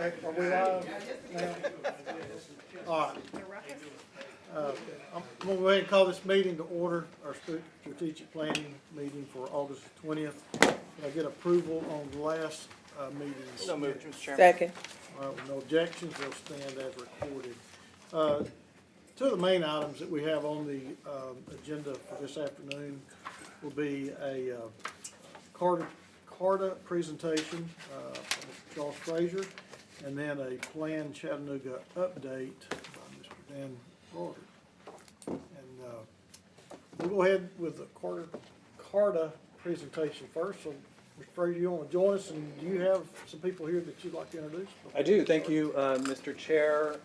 Okay, are we live now? All right. I'm going to go ahead and call this meeting to order, our strategic planning meeting for August 20th. Did I get approval on the last meeting? So moved, Mr. Chairman. Second. All right, with no objections, they'll stand as recorded. Two of the main items that we have on the agenda for this afternoon will be a CARTA presentation from Charles Frazier, and then a planned Chattanooga update by Mr. Dan Rorty. And we'll go ahead with the CARTA presentation first. So, Mr. Frazier, you want to join us, and do you have some people here that you'd like to introduce? I do. Thank you, Mr. Chair.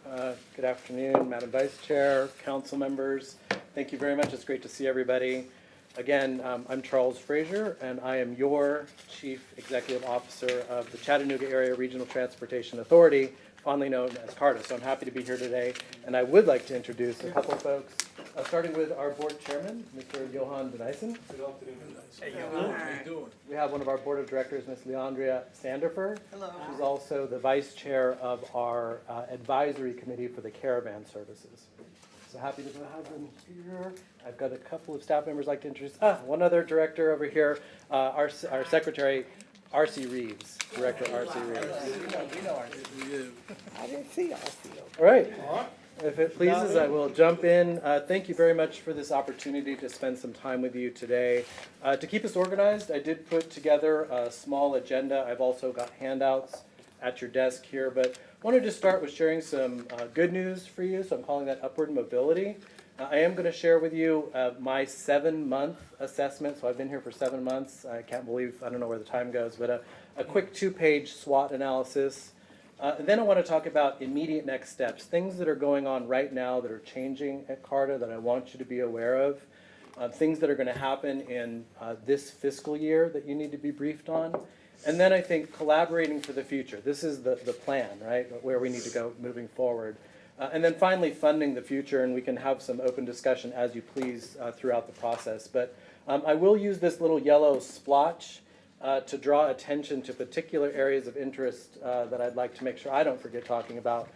Good afternoon, Madam Vice Chair, council members. Thank you very much. It's great to see everybody. Again, I'm Charles Frazier, and I am your Chief Executive Officer of the Chattanooga Area Regional Transportation Authority, fondly known as CARTA. So I'm happy to be here today, and I would like to introduce a couple folks, starting with our board chairman, Mr. Johan Denison. Good afternoon. Hey, Johan. How you doing? We have one of our board of directors, Ms. Leandria Sanderfer. Hello. She's also the vice chair of our advisory committee for the caravan services. So happy to have them here. I've got a couple of staff members I'd like to introduce. One other director over here, our secretary, R.C. Reeves, Director R.C. Reeves. We know R.C. I didn't see R.C. All right. If it pleases, I will jump in. Thank you very much for this opportunity to spend some time with you today. To keep us organized, I did put together a small agenda. I've also got handouts at your desk here, but wanted to start with sharing some good news for you, so I'm calling that Upward Mobility. I am going to share with you my 7-month assessment. So I've been here for 7 months. I can't believe, I don't know where the time goes, but a quick 2-page SWOT analysis. And then I want to talk about immediate next steps, things that are going on right now that are changing at CARTA that I want you to be aware of, things that are going to happen in this fiscal year that you need to be briefed on. And then I think collaborating for the future. This is the plan, right, where we need to go moving forward. And then finally funding the future, and we can have some open discussion as you please throughout the process. But I will use this little yellow splotch to draw attention to particular areas of interest that I'd like to make sure I don't forget talking about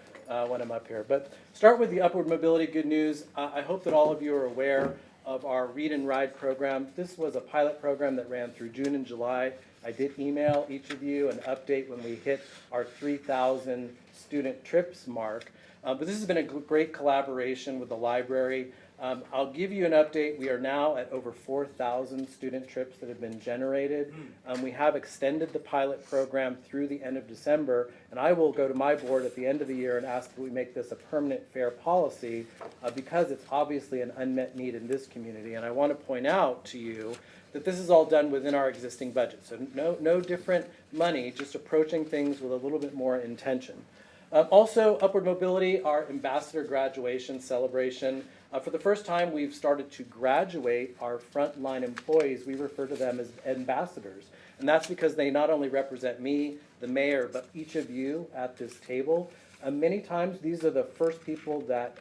when I'm up here. But start with the Upward Mobility good news. I hope that all of you are aware of our Read and Ride program. This was a pilot program that ran through June and July. I did email each of you an update when we hit our 3,000 student trips mark. But this has been a great collaboration with the library. I'll give you an update. We are now at over 4,000 student trips that have been generated. We have extended the pilot program through the end of December, and I will go to my board at the end of the year and ask that we make this a permanent fair policy because it's obviously an unmet need in this community. And I want to point out to you that this is all done within our existing budget. So no different money, just approaching things with a little bit more intention. Also, Upward Mobility, our ambassador graduation celebration. For the first time, we've started to graduate our frontline employees. We refer to them as ambassadors. And that's because they not only represent me, the mayor, but each of you at this table. Many times, these are the first people that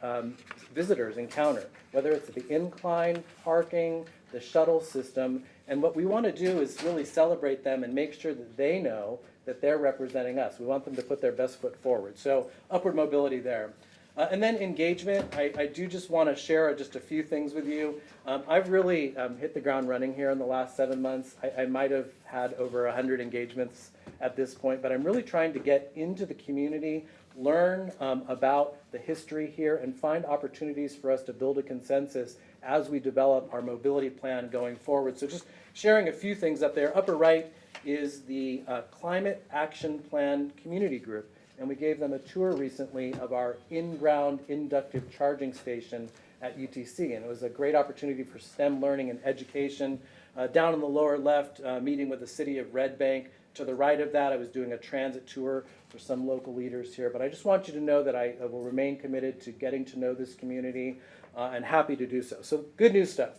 visitors encounter, whether it's at the incline, parking, the shuttle system. And what we want to do is really celebrate them and make sure that they know that they're representing us. We want them to put their best foot forward. So Upward Mobility there. And then engagement, I do just want to share just a few things with you. I've really hit the ground running here in the last 7 months. I might have had over 100 engagements at this point, but I'm really trying to get into the community, learn about the history here, and find opportunities for us to build a consensus as we develop our mobility plan going forward. So just sharing a few things up there. Upper right is the Climate Action Plan Community Group. And we gave them a tour recently of our in-ground inductive charging station at UTC. And it was a great opportunity for STEM learning and education. Down in the lower left, meeting with the city of Red Bank. To the right of that, I was doing a transit tour for some local leaders here. But I just want you to know that I will remain committed to getting to know this community and happy to do so. So good news stuff.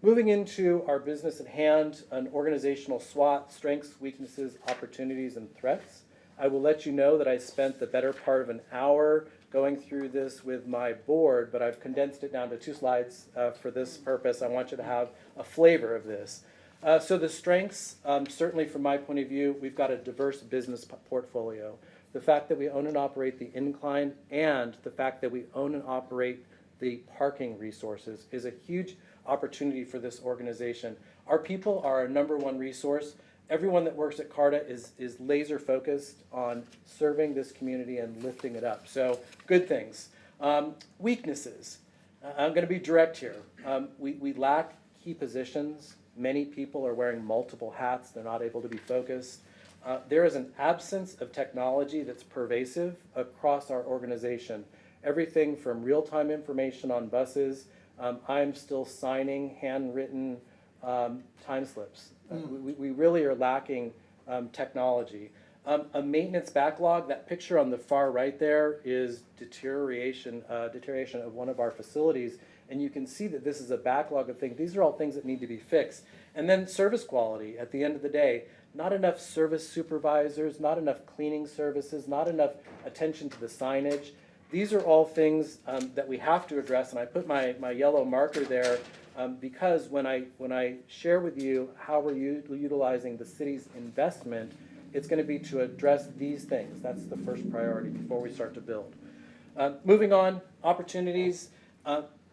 Moving into our business at hand, an organizational SWOT, strengths, weaknesses, opportunities, and threats. I will let you know that I spent the better part of an hour going through this with my board, but I've condensed it down to 2 slides for this purpose. I want you to have a flavor of this. So the strengths, certainly from my point of view, we've got a diverse business portfolio. The fact that we own and operate the incline and the fact that we own and operate the parking resources is a huge opportunity for this organization. Our people are our number one resource. Everyone that works at CARTA is laser focused on serving this community and lifting it up. So good things. Weaknesses. I'm going to be direct here. We lack key positions. Many people are wearing multiple hats. They're not able to be focused. There is an absence of technology that's pervasive across our organization. Everything from real-time information on buses. I'm still signing handwritten time slips. We really are lacking technology. A maintenance backlog, that picture on the far right there is deterioration of one of our facilities. And you can see that this is a backlog of things. These are all things that need to be fixed. And then service quality at the end of the day. Not enough service supervisors, not enough cleaning services, not enough attention to the signage. These are all things that we have to address, and I put my yellow marker there because when I share with you how we're utilizing the city's investment, it's going to be to address these things. That's the first priority before we start to build. Moving on, opportunities.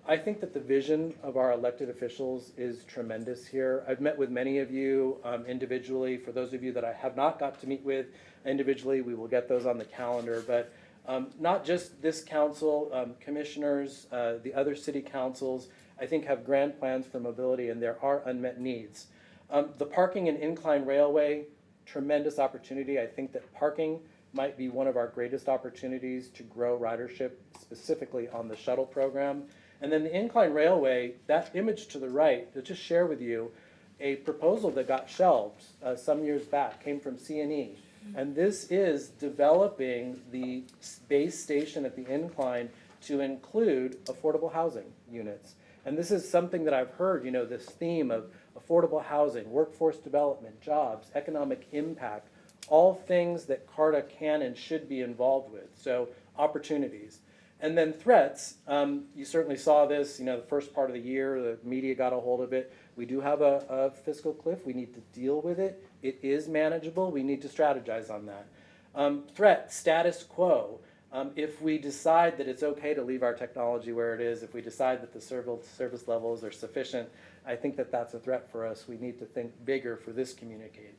I think that the vision of our elected officials is tremendous here. I've met with many of you individually. For those of you that I have not got to meet with individually, we will get those on the calendar. But not just this council, commissioners, the other city councils, I think have grand plans for mobility, and there are unmet needs. The parking and incline railway, tremendous opportunity. I think that parking might be one of our greatest opportunities to grow ridership, specifically on the shuttle program. And then the incline railway, that image to the right, to just share with you, a proposal that got shelved some years back came from C&E. And this is developing the base station at the incline to include affordable housing units. And this is something that I've heard, this theme of affordable housing, workforce development, jobs, economic impact, all things that CARTA can and should be involved with. So opportunities. And then threats, you certainly saw this, the first part of the year, the media got a hold of it. We do have a fiscal cliff. We need to deal with it. It is manageable. We need to strategize on that. Threat, status quo. If we decide that it's okay to leave our technology where it is, if we decide that the service levels are sufficient, I think that that's a threat for us. We need to think bigger for this community.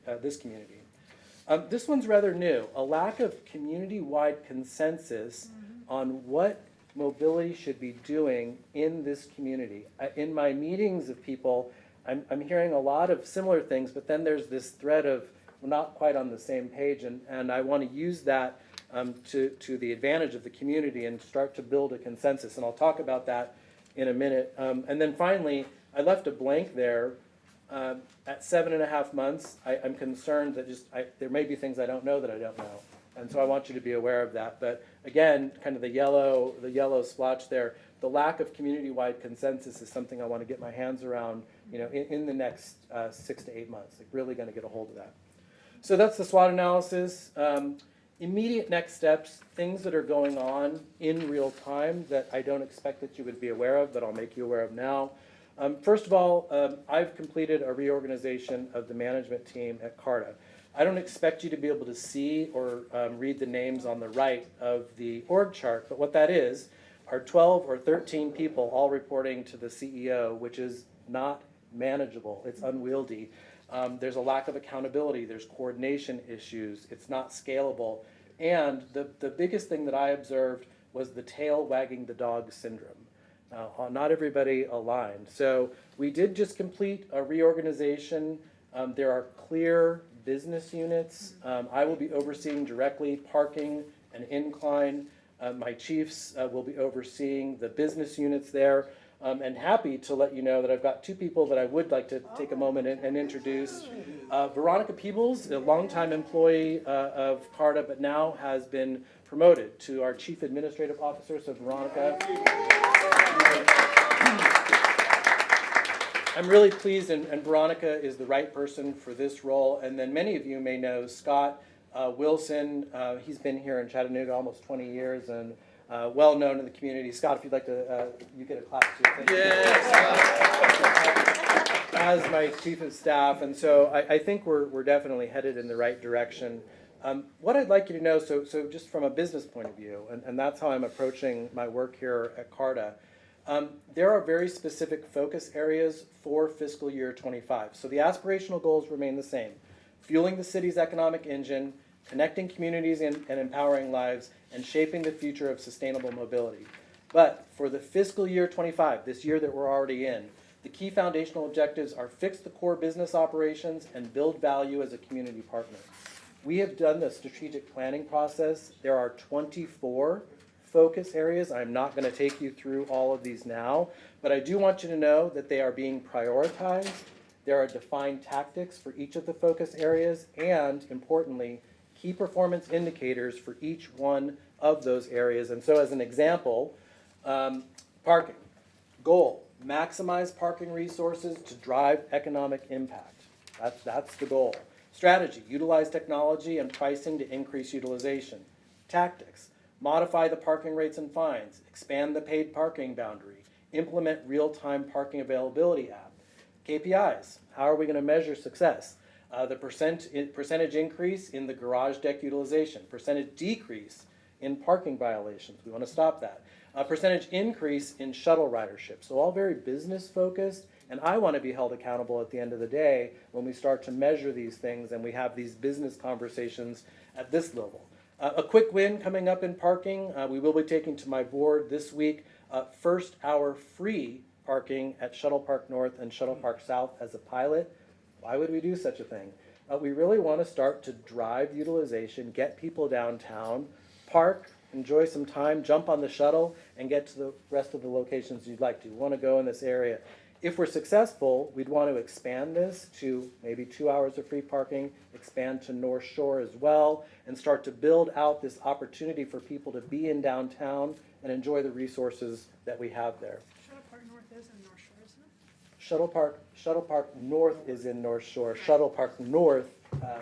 This one's rather new. A lack of community-wide consensus on what mobility should be doing in this community. In my meetings of people, I'm hearing a lot of similar things, but then there's this thread of we're not quite on the same page, and I want to use that to the advantage of the community and start to build a consensus. And I'll talk about that in a minute. And then finally, I left a blank there. At 7.5 months, I'm concerned that there may be things I don't know that I don't know. And so I want you to be aware of that. But again, kind of the yellow splotch there, the lack of community-wide consensus is something I want to get my hands around, in the next 6 to 8 months. Like really going to get a hold of that. So that's the SWOT analysis. Immediate next steps, things that are going on in real time that I don't expect that you would be aware of, but I'll make you aware of now. First of all, I've completed a reorganization of the management team at CARTA. I don't expect you to be able to see or read the names on the right of the org chart, but what that is are 12 or 13 people all reporting to the CEO, which is not manageable. It's unwieldy. There's a lack of accountability. There's coordination issues. It's not scalable. And the biggest thing that I observed was the tail wagging the dog syndrome. Not everybody aligned. So we did just complete a reorganization. There are clear business units. I will be overseeing directly parking and incline. My chiefs will be overseeing the business units there. And happy to let you know that I've got two people that I would like to take a moment and introduce. Veronica Peebles, a longtime employee of CARTA, but now has been promoted to our Chief Administrative Officer. So Veronica, I'm really pleased, and Veronica is the right person for this role. And then many of you may know Scott Wilson. He's been here in Chattanooga almost 20 years and well known in the community. Scott, if you'd like to, you get a clap too. Thank you. as my chief of staff, and so I think we're definitely headed in the right direction. What I'd like you to know, so just from a business point of view, and that's how I'm approaching my work here at CARTA, there are very specific focus areas for fiscal year 25. So the aspirational goals remain the same: fueling the city's economic engine, connecting communities and empowering lives, and shaping the future of sustainable mobility. But for the fiscal year 25, this year that we're already in, the key foundational objectives are fix the core business operations and build value as a community partner. We have done the strategic planning process. There are 24 focus areas. I'm not going to take you through all of these now, but I do want you to know that they are being prioritized. There are defined tactics for each of the focus areas, and importantly, key performance indicators for each one of those areas. And so as an example, parking. Goal: maximize parking resources to drive economic impact. That's the goal. Strategy: utilize technology and pricing to increase utilization. Tactics: modify the parking rates and fines, expand the paid parking boundary, implement real-time parking availability app. KPIs: how are we going to measure success? The percentage increase in the garage deck utilization, percentage decrease in parking violations. We want to stop that. Percentage increase in shuttle ridership. So all very business focused, and I want to be held accountable at the end of the day when we start to measure these things and we have these business conversations at this level. A quick win coming up in parking. We will be taking to my board this week first hour free parking at Shuttle Park North and Shuttle Park South as a pilot. Why would we do such a thing? We really want to start to drive utilization, get people downtown, park, enjoy some time, jump on the shuttle, and get to the rest of the locations you'd like to. We want to go in this area. If we're successful, we'd want to expand this to maybe 2 hours of free parking, expand to North Shore as well, and start to build out this opportunity for people to be in downtown and enjoy the resources that we have there. Shuttle Park North is in North Shore, isn't it? Shuttle Park North is in North Shore. Shuttle Park North,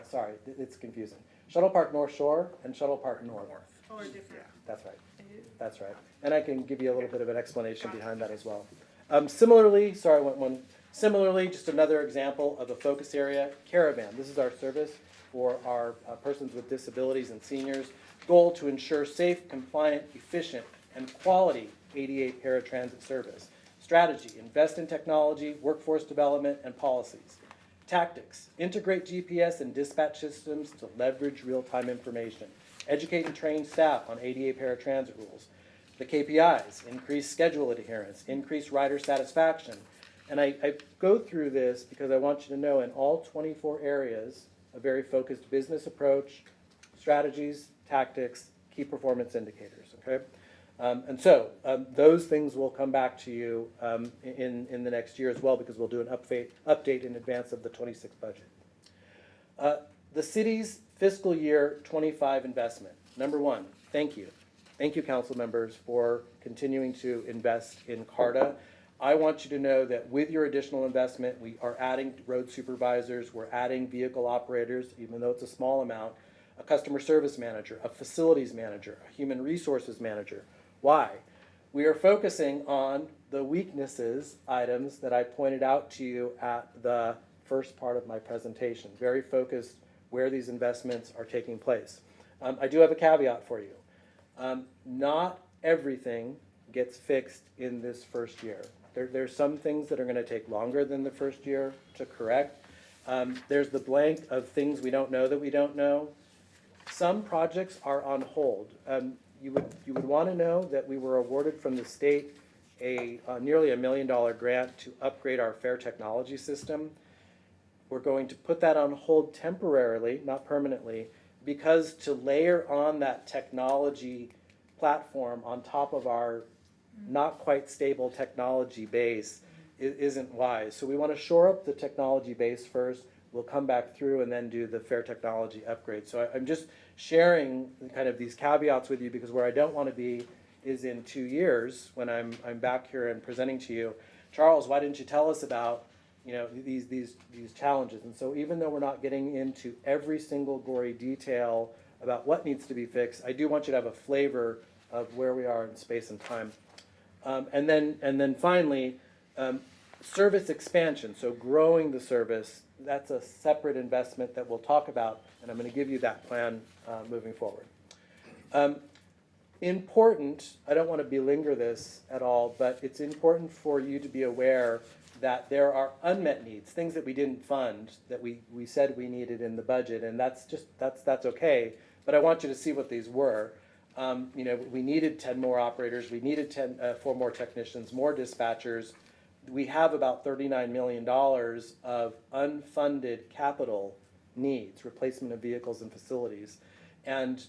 sorry, it's confusing. Shuttle Park North Shore and Shuttle Park North. Or different? That's right. That's right. And I can give you a little bit of an explanation behind that as well. Similarly, just another example of a focus area, Caravan. This is our service for our persons with disabilities and seniors. Goal: to ensure safe, compliant, efficient, and quality ADA paratransit service. Strategy: invest in technology, workforce development, and policies. Tactics: integrate GPS and dispatch systems to leverage real-time information. Educate and train staff on ADA paratransit rules. The KPIs: increase schedule adherence, increase rider satisfaction. And I go through this because I want you to know in all 24 areas, a very focused business approach, strategies, tactics, key performance indicators, okay? And so those things will come back to you in the next year as well, because we'll do an update in advance of the 26 budget. The city's fiscal year 25 investment. Number one, thank you. Thank you, council members, for continuing to invest in CARTA. I want you to know that with your additional investment, we are adding road supervisors, we're adding vehicle operators, even though it's a small amount, a customer service manager, a facilities manager, a human resources manager. Why? We are focusing on the weaknesses items that I pointed out to you at the first part of my presentation. Very focused where these investments are taking place. I do have a caveat for you. Not everything gets fixed in this first year. There's some things that are going to take longer than the first year to correct. There's the blank of things we don't know that we don't know. Some projects are on hold. You would want to know that we were awarded from the state a nearly $1 million grant to upgrade our fare technology system. We're going to put that on hold temporarily, not permanently, because to layer on that technology platform on top of our not quite stable technology base isn't wise. So we want to shore up the technology base first. We'll come back through and then do the fare technology upgrade. So I'm just sharing kind of these caveats with you, because where I don't want to be is in 2 years when I'm back here and presenting to you, Charles, why didn't you tell us about these challenges? And so even though we're not getting into every single gory detail about what needs to be fixed, I do want you to have a flavor of where we are in space and time. And then finally, Service expansion, so growing the service, that's a separate investment that we'll talk about, and I'm going to give you that plan moving forward. Important, I don't want to belinger this at all, but it's important for you to be aware that there are unmet needs, things that we didn't fund, that we said we needed in the budget, and that's okay, but I want you to see what these were. We needed 10 more operators, we needed 4 more technicians, more dispatchers. We have about $39 million of unfunded capital needs, replacement of vehicles and facilities. And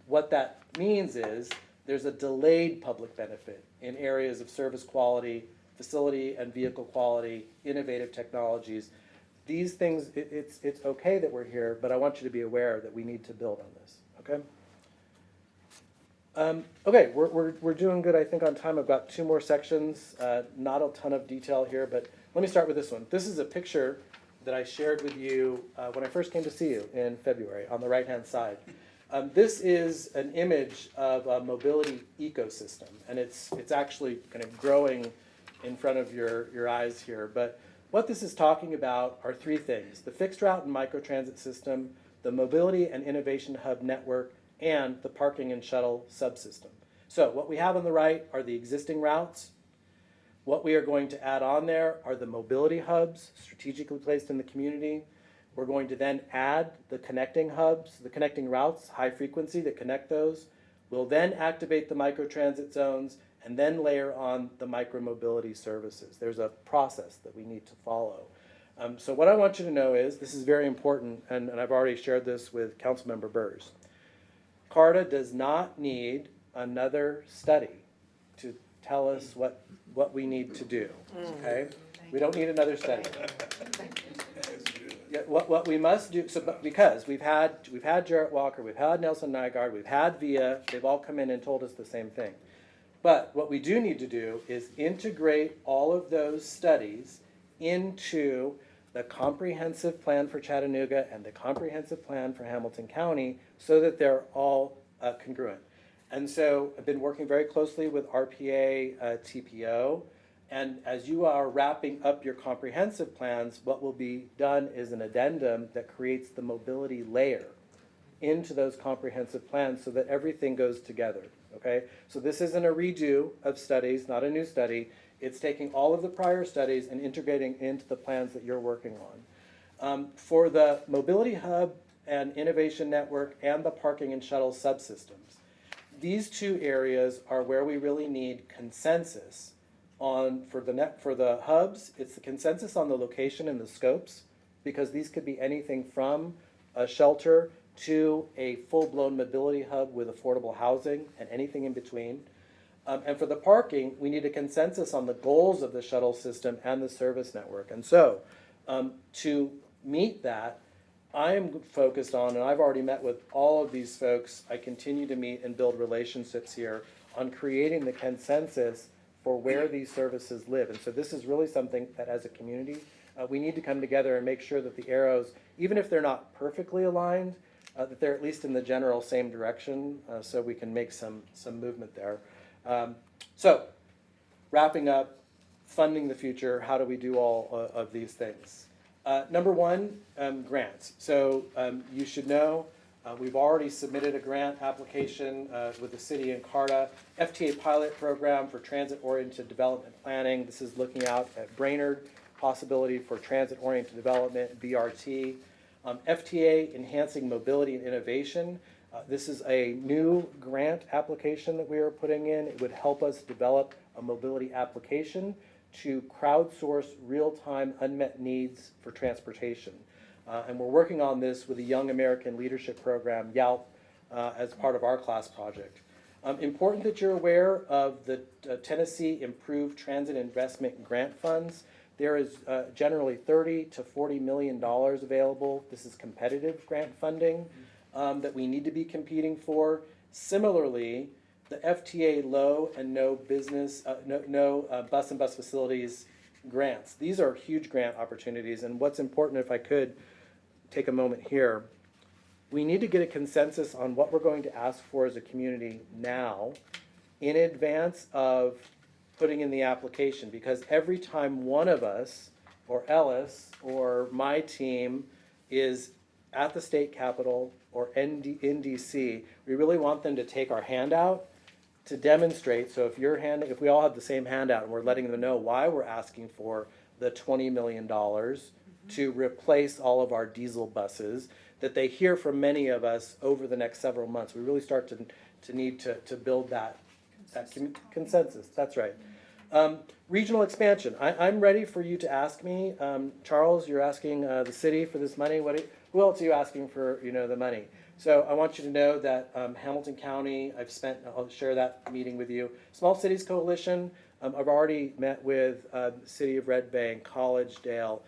what that means is there's a delayed public benefit in areas of service quality, facility and vehicle quality, innovative technologies. These things, it's okay that we're here, but I want you to be aware that we need to build on this, okay? Okay, we're doing good, I think, on time. I've got 2 more sections, not a ton of detail here, but let me start with this one. This is a picture that I shared with you when I first came to see you in February on the right-hand side. This is an image of a mobility ecosystem, and it's actually kind of growing in front of your eyes here. But what this is talking about are 3 things: the fixed route and microtransit system, the mobility and innovation hub network, and the parking and shuttle subsystem. So what we have on the right are the existing routes. What we are going to add on there are the mobility hubs strategically placed in the community. We're going to then add the connecting hubs, the connecting routes, high frequency that connect those. We'll then activate the microtransit zones and then layer on the micromobility services. There's a process that we need to follow. So what I want you to know is, this is very important, and I've already shared this with Councilmember Burrs. CARTA does not need another study to tell us what we need to do, okay? We don't need another study. Yeah, what we must do, because we've had Jarrett Walker, we've had Nelson Nygaard, we've had VIA, they've all come in and told us the same thing. But what we do need to do is integrate all of those studies into the comprehensive plan for Chattanooga and the comprehensive plan for Hamilton County so that they're all congruent. And so I've been working very closely with RPA, TPO, and as you are wrapping up your comprehensive plans, what will be done is an addendum that creates the mobility layer into those comprehensive plans so that everything goes together, okay? So this isn't a redo of studies, not a new study. It's taking all of the prior studies and integrating into the plans that you're working on. For the Mobility Hub and Innovation Network and the Parking and Shuttle subsystems, these 2 areas are where we really need consensus on. For the hubs, it's the consensus on the location and the scopes, because these could be anything from a shelter to a full-blown mobility hub with affordable housing and anything in between. And for the parking, we need a consensus on the goals of the shuttle system and the service network. And so, to meet that, I am focused on, and I've already met with all of these folks, I continue to meet and build relationships here on creating the consensus for where these services live. And so this is really something that as a community, we need to come together and make sure that the arrows, even if they're not perfectly aligned, that they're at least in the general same direction, so we can make some movement there. So, wrapping up, funding the future, how do we do all of these things? Number 1, grants. So you should know we've already submitted a grant application with the city and CARTA, FTA pilot program for transit-oriented development planning. This is looking out at Brainerd, possibility for transit-oriented development, BRT. FTA, enhancing mobility and innovation. This is a new grant application that we are putting in. It would help us develop a mobility application to crowdsource real-time unmet needs for transportation. And we're working on this with the Young American Leadership Program, YALP, as part of our class project. Important that you're aware of the Tennessee Improved Transit Investment Grant Funds. There is generally $30 to $40 million available. This is competitive grant funding that we need to be competing for. Similarly, the FTA low and no business, bus and bus facilities grants. These are huge grant opportunities, and what's important, if I could take a moment here, we need to get a consensus on what we're going to ask for as a community now in advance of putting in the application, because every time one of us, or Ellis, or my team is at the state capitol or in DC, we really want them to take our handout to demonstrate. So if we all have the same handout and we're letting them know why we're asking for the $20 million to replace all of our diesel buses, that they hear from many of us over the next several months. We really start to need to build that consensus. That's right. Regional expansion. I'm ready for you to ask me. Charles, you're asking the city for this money. Who else are you asking for, the money? So I want you to know that Hamilton County, I'll share that meeting with you. Small Cities Coalition, I've already met with the city of Red Bank, Collegedale.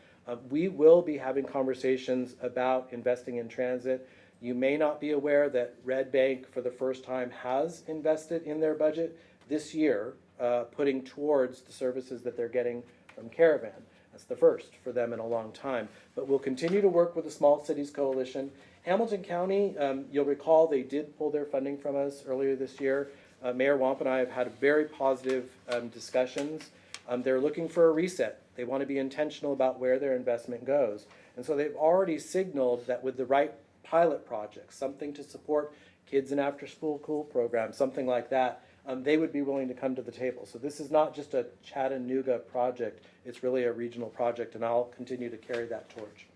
We will be having conversations about investing in transit. You may not be aware that Red Bank, for the first time, has invested in their budget this year, putting towards the services that they're getting from Caravan. That's the first for them in a long time. But we'll continue to work with the Small Cities Coalition. Hamilton County, you'll recall they did pull their funding from us earlier this year. Mayor Wamp and I have had very positive discussions. They're looking for a reset. They want to be intentional about where their investment goes. And so they've already signaled that with the right pilot projects, something to support kids in after-school programs, something like that, they would be willing to come to the table. So this is not just a Chattanooga project, it's really a regional project, and I'll continue to carry that torch.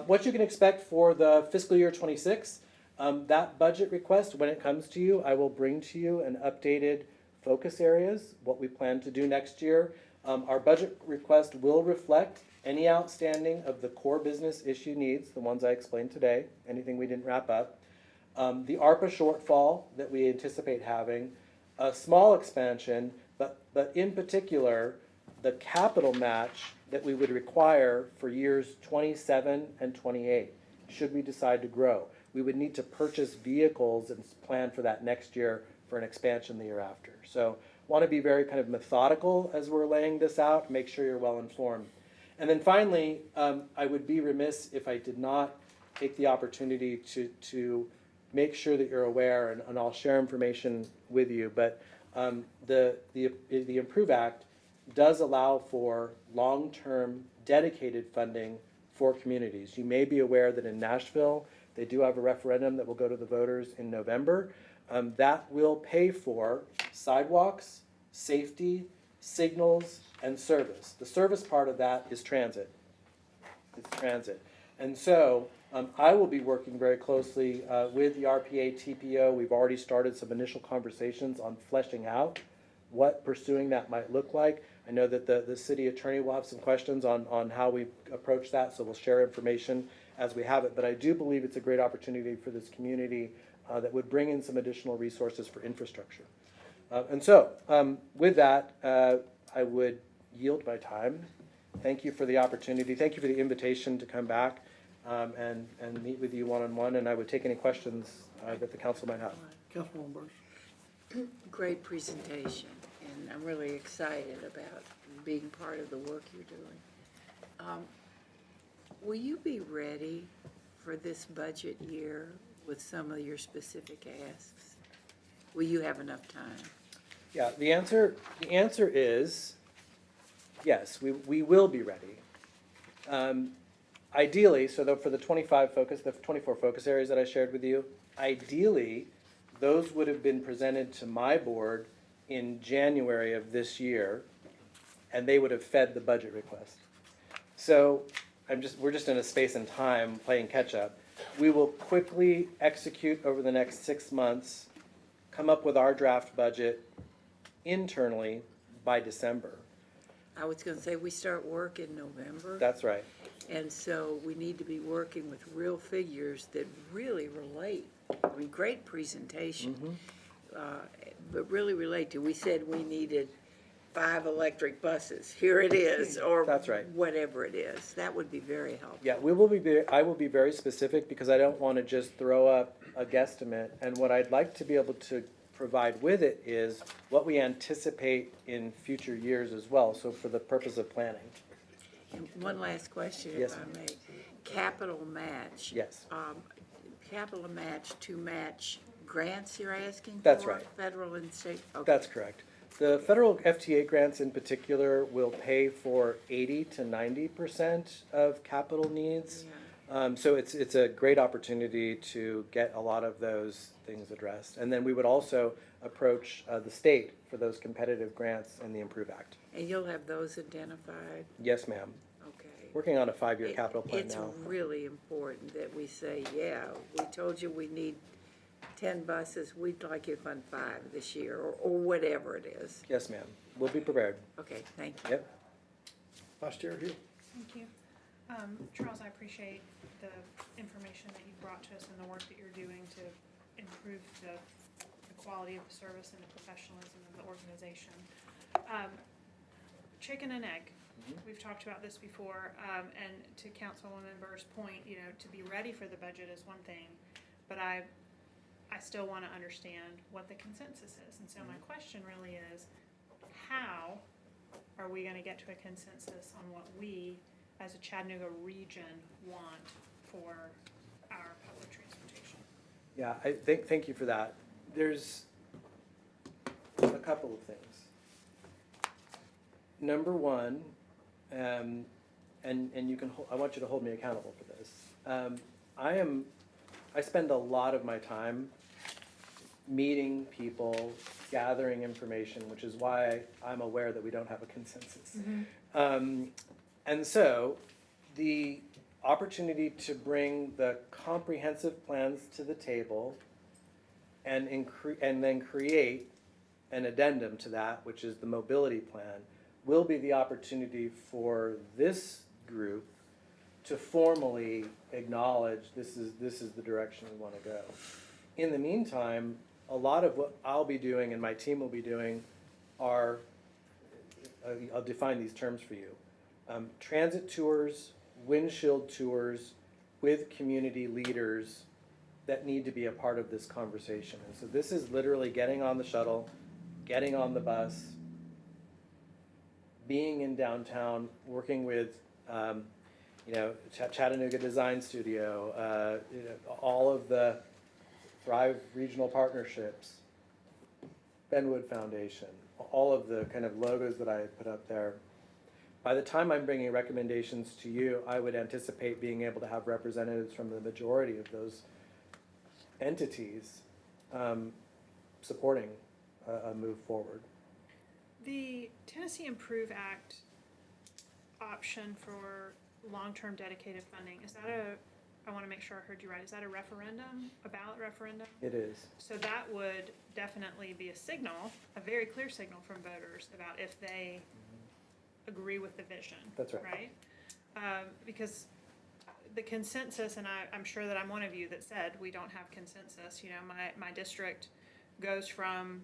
What you can expect for the fiscal year 26, that budget request, when it comes to you, I will bring to you an updated focus areas, what we plan to do next year. Our budget request will reflect any outstanding of the core business issue needs, the ones I explained today, anything we didn't wrap up, the ARPA shortfall that we anticipate having, a small expansion, but in particular, the capital match that we would require for years 27 and 28, should we decide to grow. We would need to purchase vehicles and plan for that next year for an expansion the year after. So want to be very kind of methodical as we're laying this out, make sure you're well informed. And then finally, I would be remiss if I did not take the opportunity to make sure that you're aware, and I'll share information with you, but the Improve Act does allow for long-term dedicated funding for communities. You may be aware that in Nashville, they do have a referendum that will go to the voters in November. That will pay for sidewalks, safety, signals, and service. The service part of that is transit. It's transit. And so I will be working very closely with the RPA TPO. We've already started some initial conversations on fleshing out what pursuing that might look like. I know that the city attorney will have some questions on how we approach that, so we'll share information as we have it. But I do believe it's a great opportunity for this community that would bring in some additional resources for infrastructure. And so with that, I would yield my time. Thank you for the opportunity. Thank you for the invitation to come back and meet with you one-on-one, and I would take any questions that the council might have. Councilwoman Burris. Great presentation, and I'm really excited about being part of the work you're doing. Will you be ready for this budget year with some of your specific asks? Will you have enough time? Yeah, the answer is yes, we will be ready. Ideally, so for the 24 focus areas that I shared with you, ideally, those would have been presented to my board in January of this year, and they would have fed the budget request. So we're just in a space and time playing catch up. We will quickly execute over the next 6 months, come up with our draft budget internally by December. I was gonna say, we start work in November. That's right. And so we need to be working with real figures that really relate. I mean, great presentation, but really relate to, we said we needed 5 electric buses. Here it is, or That's right. whatever it is. That would be very helpful. Yeah, I will be very specific because I don't want to just throw up a guesstimate. And what I'd like to be able to provide with it is what we anticipate in future years as well, so for the purpose of planning. And one last question, Yes, if I may. Capital match. Yes. Capital match to match grants you're asking for? That's right. Federal and state? Okay. That's correct. The federal FTA grants in particular will pay for 80 to 90% of capital needs. So it's a great opportunity to get a lot of those things addressed. And then we would also approach the state for those competitive grants and the Improve Act. And you'll have those identified? Yes, ma'am. Okay. Working on a 5-year capital plan It's now. really important that we say, yeah, we told you we need 10 buses, we'd like you to fund 5 this year, or whatever it is. Yes, ma'am. We'll be prepared. Okay, thank you. Yep. Vice Chair Hill. Thank you. Charles, I appreciate the information that you brought to us and the work that you're doing to improve the quality of the service and the professionalism of the organization. Chicken and egg. We've talked about this before, and to Councilwoman Burr's point, to be ready for the budget is one thing, but I still want to understand what the consensus is. And so my question really is, how are we going to get to a consensus on what we, as a Chattanooga region, want for our public transportation? Yeah, thank you for that. There's a couple of things. Number one, and you can, I want you to hold me accountable for this. I spend a lot of my time meeting people, gathering information, which is why I'm aware that we don't have a consensus. And so the opportunity to bring the comprehensive plans to the table and then create an addendum to that, which is the mobility plan, will be the opportunity for this group to formally acknowledge this is the direction we want to go. In the meantime, a lot of what I'll be doing and my team will be doing are, I'll define these terms for you, transit tours, windshield tours with community leaders that need to be a part of this conversation. And so this is literally getting on the shuttle, getting on the bus, being in downtown, working with Chattanooga Design Studio, all of the Thrive Regional Partnerships, Benwood Foundation, all of the kind of logos that I put up there. By the time I'm bringing recommendations to you, I would anticipate being able to have representatives from the majority of those entities supporting a move forward. The Tennessee Improve Act option for long-term dedicated funding, is that I want to make sure I heard you right, is that a referendum, a ballot referendum? It is. So that would definitely be a signal, a very clear signal from voters about if they agree with the vision. That's right. Right? Because the consensus, and I'm sure that I'm one of you that said we don't have consensus. My district goes from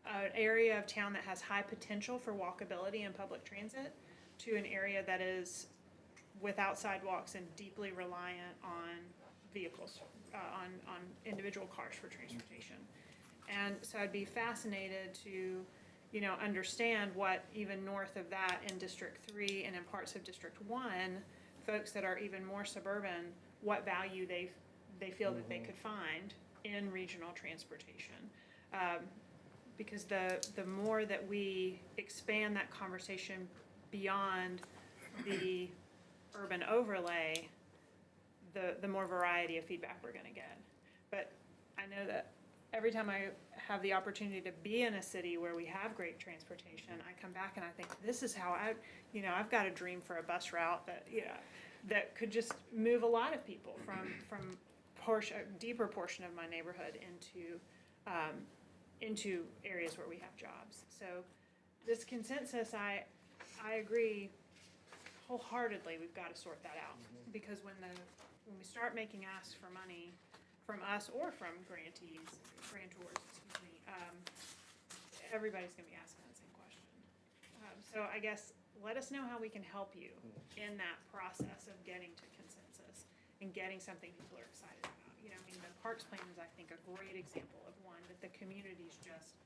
an area of town that has high potential for walkability and public transit to an area that is without sidewalks and deeply reliant on vehicles, on individual cars for transportation. And so I'd be fascinated to, understand what even north of that in District 3 and in parts of District 1, folks that are even more suburban, what value they feel that they could find in regional transportation. Because the more that we expand that conversation beyond the urban overlay, the more variety of feedback we're going to get. But I know that every time I have the opportunity to be in a city where we have great transportation, I come back and I think this is how I've got a dream for a bus route that could just move a lot of people from a deeper portion of my neighborhood into areas where we have jobs. So this consensus, I agree wholeheartedly. We've got to sort that out because when we start making asks for money from us or from grantors, everybody's going to be asking that same question. So I guess let us know how we can help you in that process of getting to consensus and getting something people are excited about. The Parks Plan is, I think, a great example of one that the community's just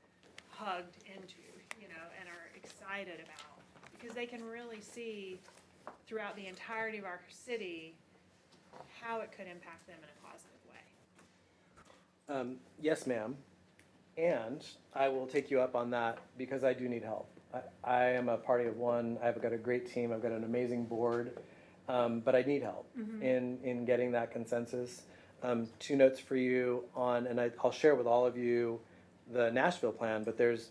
hugged into, and are excited about because they can really see throughout the entirety of our city how it could impact them in a positive way. Yes, ma'am. And I will take you up on that because I do need help. I am a party of one. I've got a great team. I've got an amazing board. But I need help in getting that consensus. 2 notes for you on, and I'll share with all of you the Nashville plan, but there's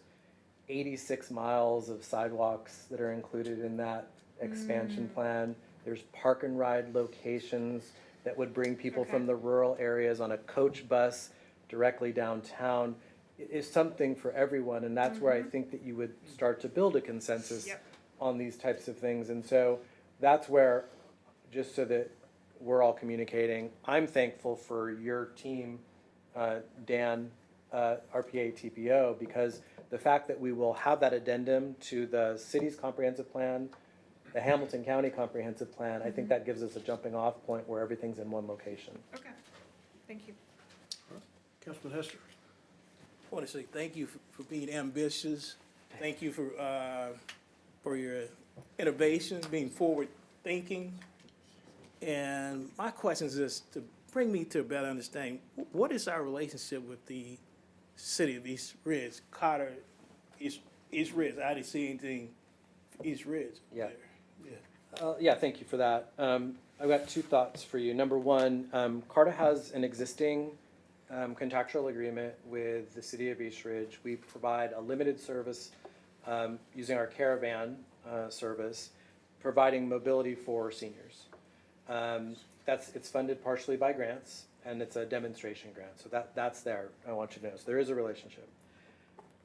86 miles of sidewalks that are included in that expansion plan. There's park and ride locations that would bring people from the rural areas on a coach bus directly downtown. It is something for everyone, and that's where I think that you would start to build a consensus on these types of things. And so that's where, just so that we're all communicating, I'm thankful for your team, Dan, RPA, TPO, because the fact that we will have that addendum to the city's comprehensive plan, the Hamilton County comprehensive plan, I think that gives us a jumping off point where everything's in one location. Okay, thank you. Councilman Hester. I want to say thank you for being ambitious. Thank you for your innovation, being forward-thinking. And my question is just to bring me to a better understanding, what is our relationship with the city of East Ridge, Carter, East Ridge? I didn't see anything for East Ridge Yeah. there. Yeah, thank you for that. I've got 2 thoughts for you. Number one, Carter has an existing contractual agreement with the city of East Ridge. We provide a limited service using our caravan service, providing mobility for seniors. It's funded partially by grants, and it's a demonstration grant. So that's there. I want you to know. So there is a relationship.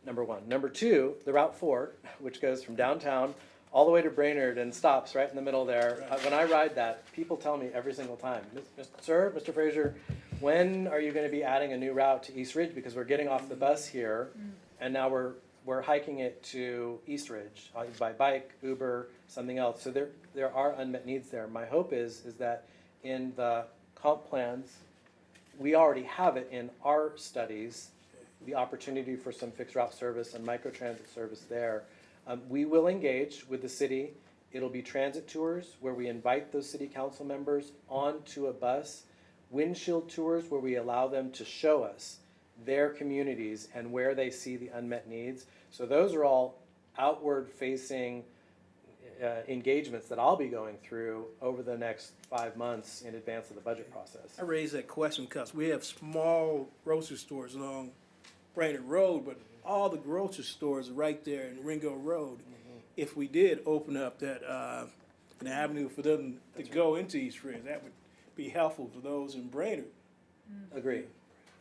Number one. Number 2, the Route 4, which goes from downtown all the way to Brainerd and stops right in the middle there. When I ride that, people tell me every single time, Mr. Frazier, when are you going to be adding a new route to East Ridge? Because we're getting off the bus here, and now we're hiking it to East Ridge by bike, Uber, something else. So there are unmet needs there. My hope is that in the comp plans, we already have it in our studies, the opportunity for some fixed route service and microtransit service there. We will engage with the city. It'll be transit tours where we invite those city council members onto a bus, windshield tours where we allow them to show us their communities and where they see the unmet needs. So those are all outward-facing engagements that I'll be going through over the next 5 months in advance of the budget process. I raised that question because we have small grocery stores along Brainerd Road, but all the grocery stores are right there in Ringo Road. If we did open up that an avenue for them to go into East Ridge, that would be helpful for those in Brainerd. Agreed.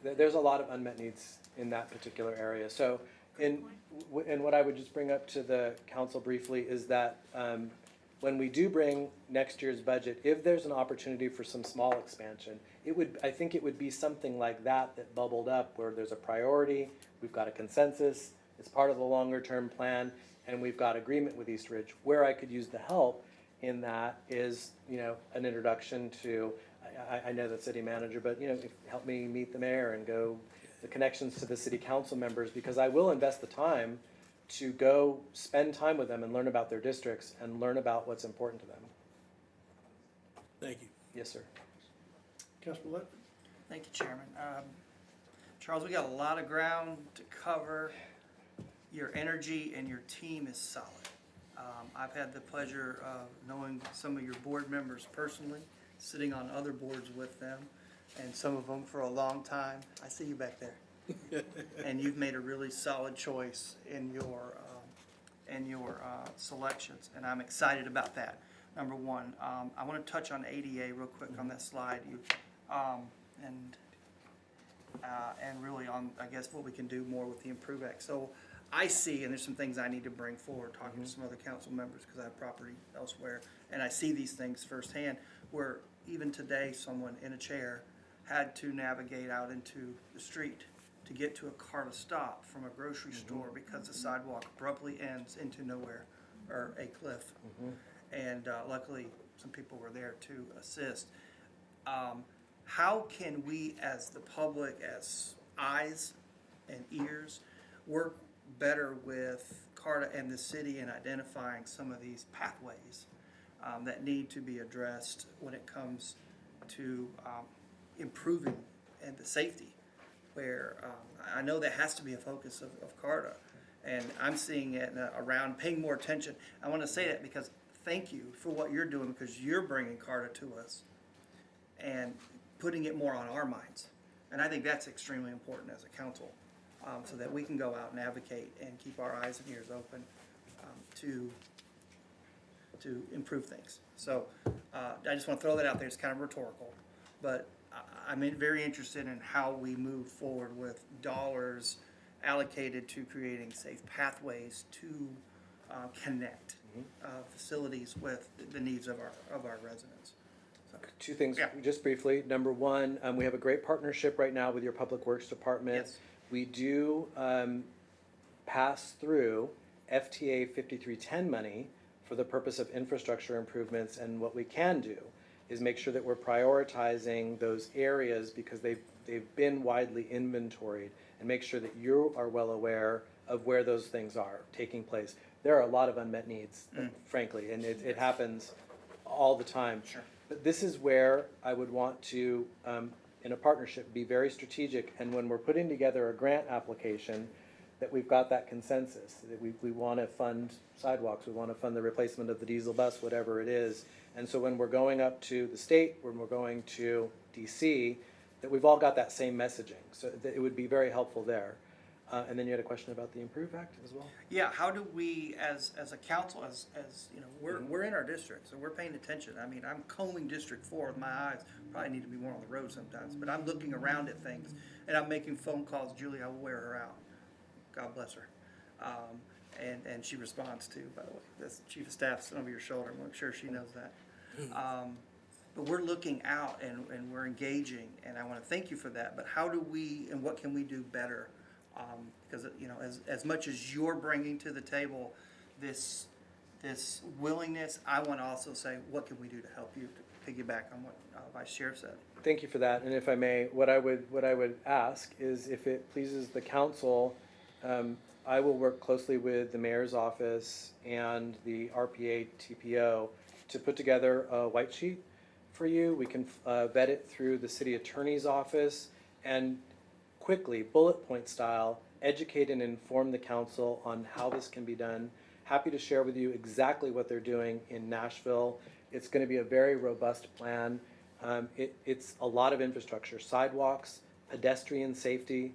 There's a lot of unmet needs in that particular area. So, and what I would just bring up to the council briefly is that when we do bring next year's budget, if there's an opportunity for some small expansion, I think it would be something like that bubbled up where there's a priority, we've got a consensus, it's part of the longer term plan, and we've got agreement with East Ridge. Where I could use the help in that is, an introduction to, I know the city manager, but, help me meet the mayor and go the connections to the city council members, because I will invest the time to go spend time with them and learn about their districts and learn about what's important to them. Thank you. Yes, sir. Councilman Ledford. Thank you, Chairman. Charles, we got a lot of ground to cover. Your energy and your team is solid. I've had the pleasure of knowing some of your board members personally, sitting on other boards with them, and some of them for a long time. I see you back there. And you've made a really solid choice in your selections, and I'm excited about that. Number one, I want to touch on ADA real quick on that slide. And really on, I guess, what we can do more with the Improve Act. So I see, and there's some things I need to bring forward, talking to some other council members, because I have property elsewhere, and I see these things firsthand, where even today, someone in a chair had to navigate out into the street to get to a car to stop from a grocery store because the sidewalk abruptly ends into nowhere, or a cliff. And luckily, some people were there to assist. How can we, as the public, as eyes and ears, work better with CARTA and the city in identifying some of these pathways that need to be addressed when it comes to improving and the safety where, I know that has to be a focus of CARTA. And I'm seeing it around paying more attention. I want to say that because thank you for what you're doing, because you're bringing CARTA to us and putting it more on our minds. And I think that's extremely important as a council, so that we can go out and advocate and keep our eyes and ears open to improve things. So I just want to throw that out there. It's kind of rhetorical, but I'm very interested in how we move forward with dollars allocated to creating safe pathways to connect facilities with the needs of our residents. Two things, Yeah. just briefly. Number one, we have a great partnership right now with your Public Works Department. Yes. We do pass through FTA 5310 money for the purpose of infrastructure improvements, and what we can do is make sure that we're prioritizing those areas because they've been widely inventoried, and make sure that you are well aware of where those things are taking place. There are a lot of unmet needs, frankly, and it happens all the time. Sure. But this is where I would want to, in a partnership, be very strategic, and when we're putting together a grant application, that we've got that consensus, that we want to fund sidewalks, we want to fund the replacement of the diesel bus, whatever it is. And so when we're going up to the state, when we're going to DC, that we've all got that same messaging, so that it would be very helpful there. And then you had a question about the Improve Act as well? Yeah, how do we, as a council, as you know, we're in our district, so we're paying attention. I mean, I'm combing District 4 with my eyes. Probably need to be more on the road sometimes, but I'm looking around at things, and I'm making phone calls. Julie, I will wear her out. God bless her. And she responds too, by the way. That's the Chief of Staff's over your shoulder. I'm sure she knows that. But we're looking out and we're engaging, and I want to thank you for that. But how do we, and what can we do better? Because you know, as much as you're bringing to the table this willingness, I want to also say, what can we do to help you? To piggyback on what Vice Chair said. Thank you for that, and if I may, what I would ask is, if it pleases the council, I will work closely with the mayor's office and the RPA TPO to put together a white sheet for you. We can vet it through the city attorney's office and quickly, bullet point style, educate and inform the council on how this can be done. Happy to share with you exactly what they're doing in Nashville. It's going to be a very robust plan. It's a lot of infrastructure, sidewalks, pedestrian safety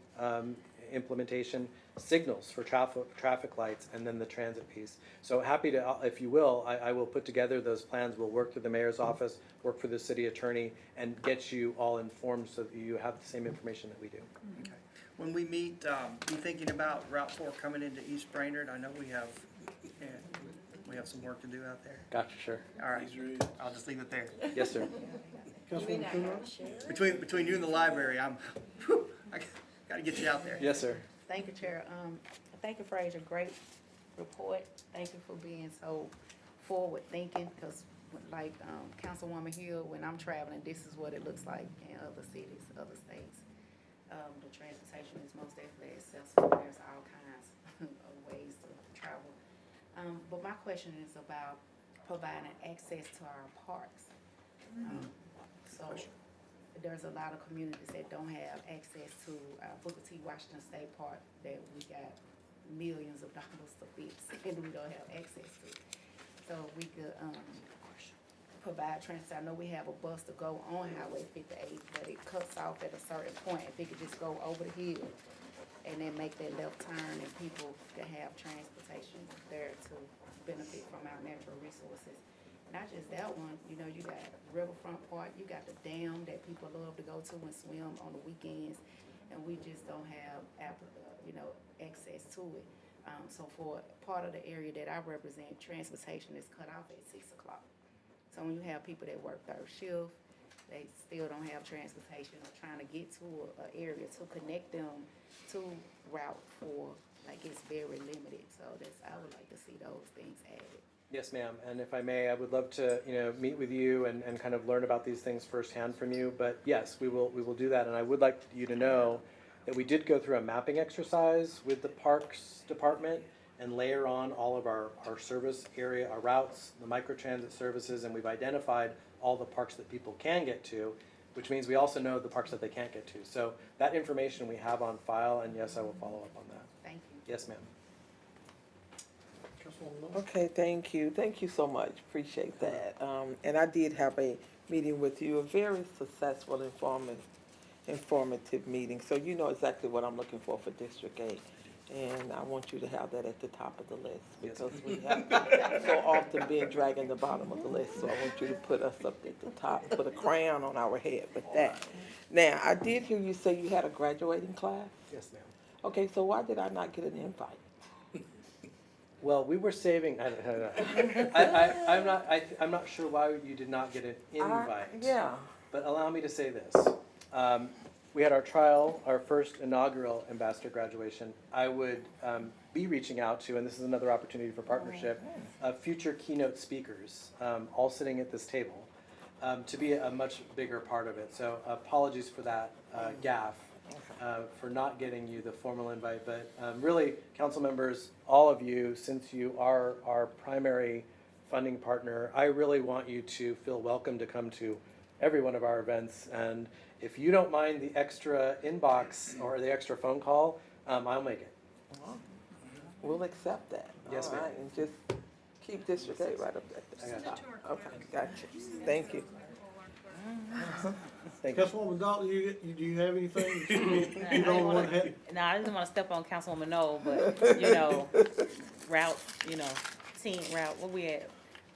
implementation, signals for traffic lights, and then the transit piece. So happy to, if you will, I will put together those plans. We'll work through the mayor's office, work for the city attorney, and get you all informed so that you have the same information that we do. Okay. When we meet, be thinking about Route 4 coming into East Brainerd. I know we have some work to do out there. Gotcha, sure. All right, I'll just leave it there. Yes, sir. Councilwoman Kumar? Between you and the library, I got to get you out there. Yes, sir. Thank you, Chair. Thank you, Fraser. Great report. Thank you for being so forward thinking, because like Councilwoman Hill, when I'm traveling, this is what it looks like in other cities, other states. The transportation is most definitely accessible. There's all kinds of ways to travel. But my question is about providing access to our parks. So there's a lot of communities that don't have access to Booker T. Washington State Park that we got millions of dollars to fix and we don't have access to. So we could provide transit. I know we have a bus to go on Highway 58, but it cuts off at a certain point. If it could just go over the hill and then make that left turn, and people can have transportation there to benefit from our natural resources. Not just that one, you know, you got Riverfront Park, you got the dam that people love to go to and swim on the weekends, and we just don't have, access to it. So for part of the area that I represent, transportation is cut off at 6 o'clock. So when you have people that work third shift, they still don't have transportation, or trying to get to an area to connect them to Route 4, like it's very limited. So I would like to see those things added. Yes, ma'am, and if I may, I would love to, meet with you and kind of learn about these things firsthand from you, but yes, we will do that, and I would like you to know that we did go through a mapping exercise with the Parks Department and layer on all of our service area, our routes, the microtransit services, and we've identified all the parks that people can get to. which means we also know the parks that they can't get to. So that information we have on file, and yes, I will follow up on that. Thank you. Yes, ma'am. Councilwoman Moore? Okay, thank you. Thank you so much. Appreciate that. And I did have a meeting with you, a very successful, informative meeting. So you know exactly what I'm looking for District 8. And I want you to have that at the top of the list Yes, because we have so often being dragged in the bottom of the list. So I want you to put us up at the top, put a crown on our head with that. Now, I did hear you say you had a graduating class. Yes, ma'am. Okay, so why did I not get an invite? Well, we were saving, I'm not sure why you did not get an invite. Yeah. But allow me to say this. We had our first inaugural ambassador graduation. I would be reaching out to, and this is another opportunity for partnership, future keynote speakers, all sitting at this table, to be a much bigger part of it. So apologies for that gaffe, for not getting you the formal invite. But really, council members, all of you, since you are our primary funding partner, I really want you to feel welcome to come to every one of our events. And if you don't mind the extra inbox or the extra phone call, I'll make it. We'll accept that. Yes, All ma'am. right, and just keep District 8 right up I there. got Send it to our Okay, clerk. gotcha. Thank you. Thank you. Councilwoman Dalton, do you have anything? You don't want to have, No, I didn't wanna step on Councilwoman Noel, but, you know, route, route, where we at?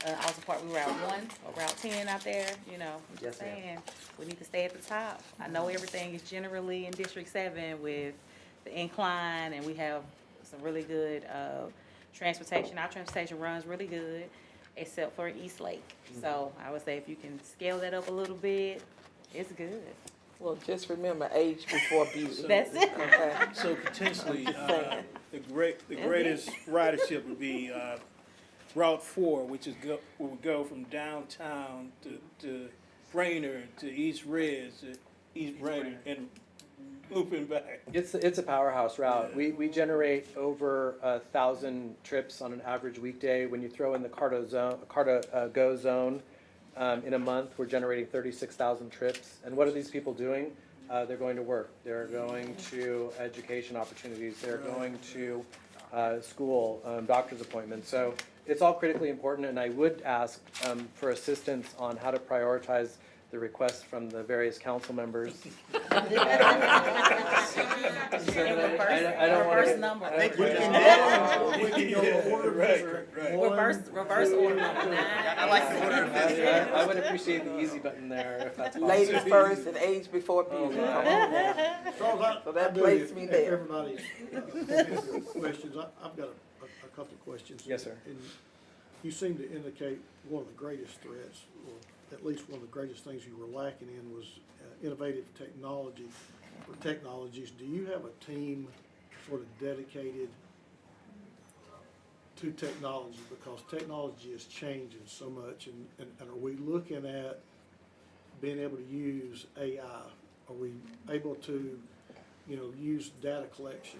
Alton Park, we route 1 or route 10 out there, you know, I'm Yes, just ma'am. saying, we need to stay at the top. I know everything is generally in District 7 with the incline, and we have some really good, transportation. Our transportation runs really good, except for East Lake. So I would say if you can scale that up a little bit, it's good. Well, just remember, age before beauty. That's it. Okay? So potentially, saying. the greatest ridership would be, Route 4, which would go from downtown to Brainerd, to East Ridge, to East Brainerd, and looping back. It's a powerhouse route. We generate over 1,000 trips on an average weekday. When you throw in the Carta Go zone, in a month, we're generating 36,000 trips. And what are these people doing? They're going to work. They're going to education opportunities. They're going to school, doctor's appointments. So it's all critically important, and I would ask for assistance on how to prioritize the requests from the various council members. I don't want Reverse to. number. I think we can we can go order Right. Reverse order number 9. I like the order of this. I would appreciate the easy button there if that's possible. Ladies first and age before beauty. my. Come on now. So that placed me there. Everybody's questions, I've got a couple of questions. Yes, sir. And you seem to indicate one of the greatest threats, or at least one of the greatest things you were lacking in was innovative technology or technologies. Do you have a team sort of dedicated to technology? Because technology is changing so much, and are we looking at being able to use AI? Are we able to, use data collection?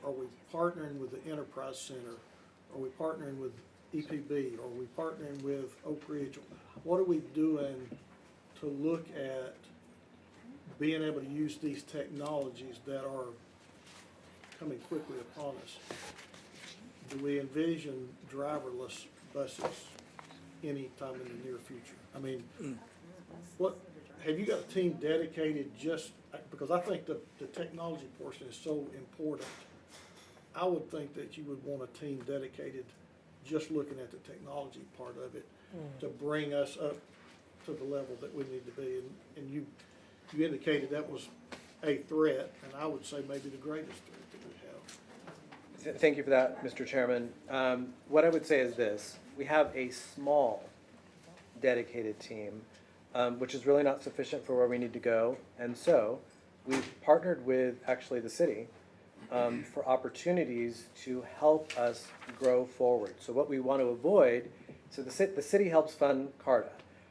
Are we partnering with the Enterprise Center? Are we partnering with EPB? Are we partnering with Oak Ridge? What are we doing to look at being able to use these technologies that are coming quickly upon us? Do we envision driverless buses anytime in the near future? I mean, have you got a team dedicated because I think the technology portion is so important. I would think that you would want a team dedicated just looking at the technology part of it to bring us up to the level that we need to be. And you indicated that was a threat, and I would say maybe the greatest threat that we have. Thank you for that, Mr. Chairman. What I would say is this. We have a small dedicated team, which is really not sufficient for where we need to go. And so we've partnered with actually the city for opportunities to help us grow forward. So what we want to avoid, so the city helps fund CARTA.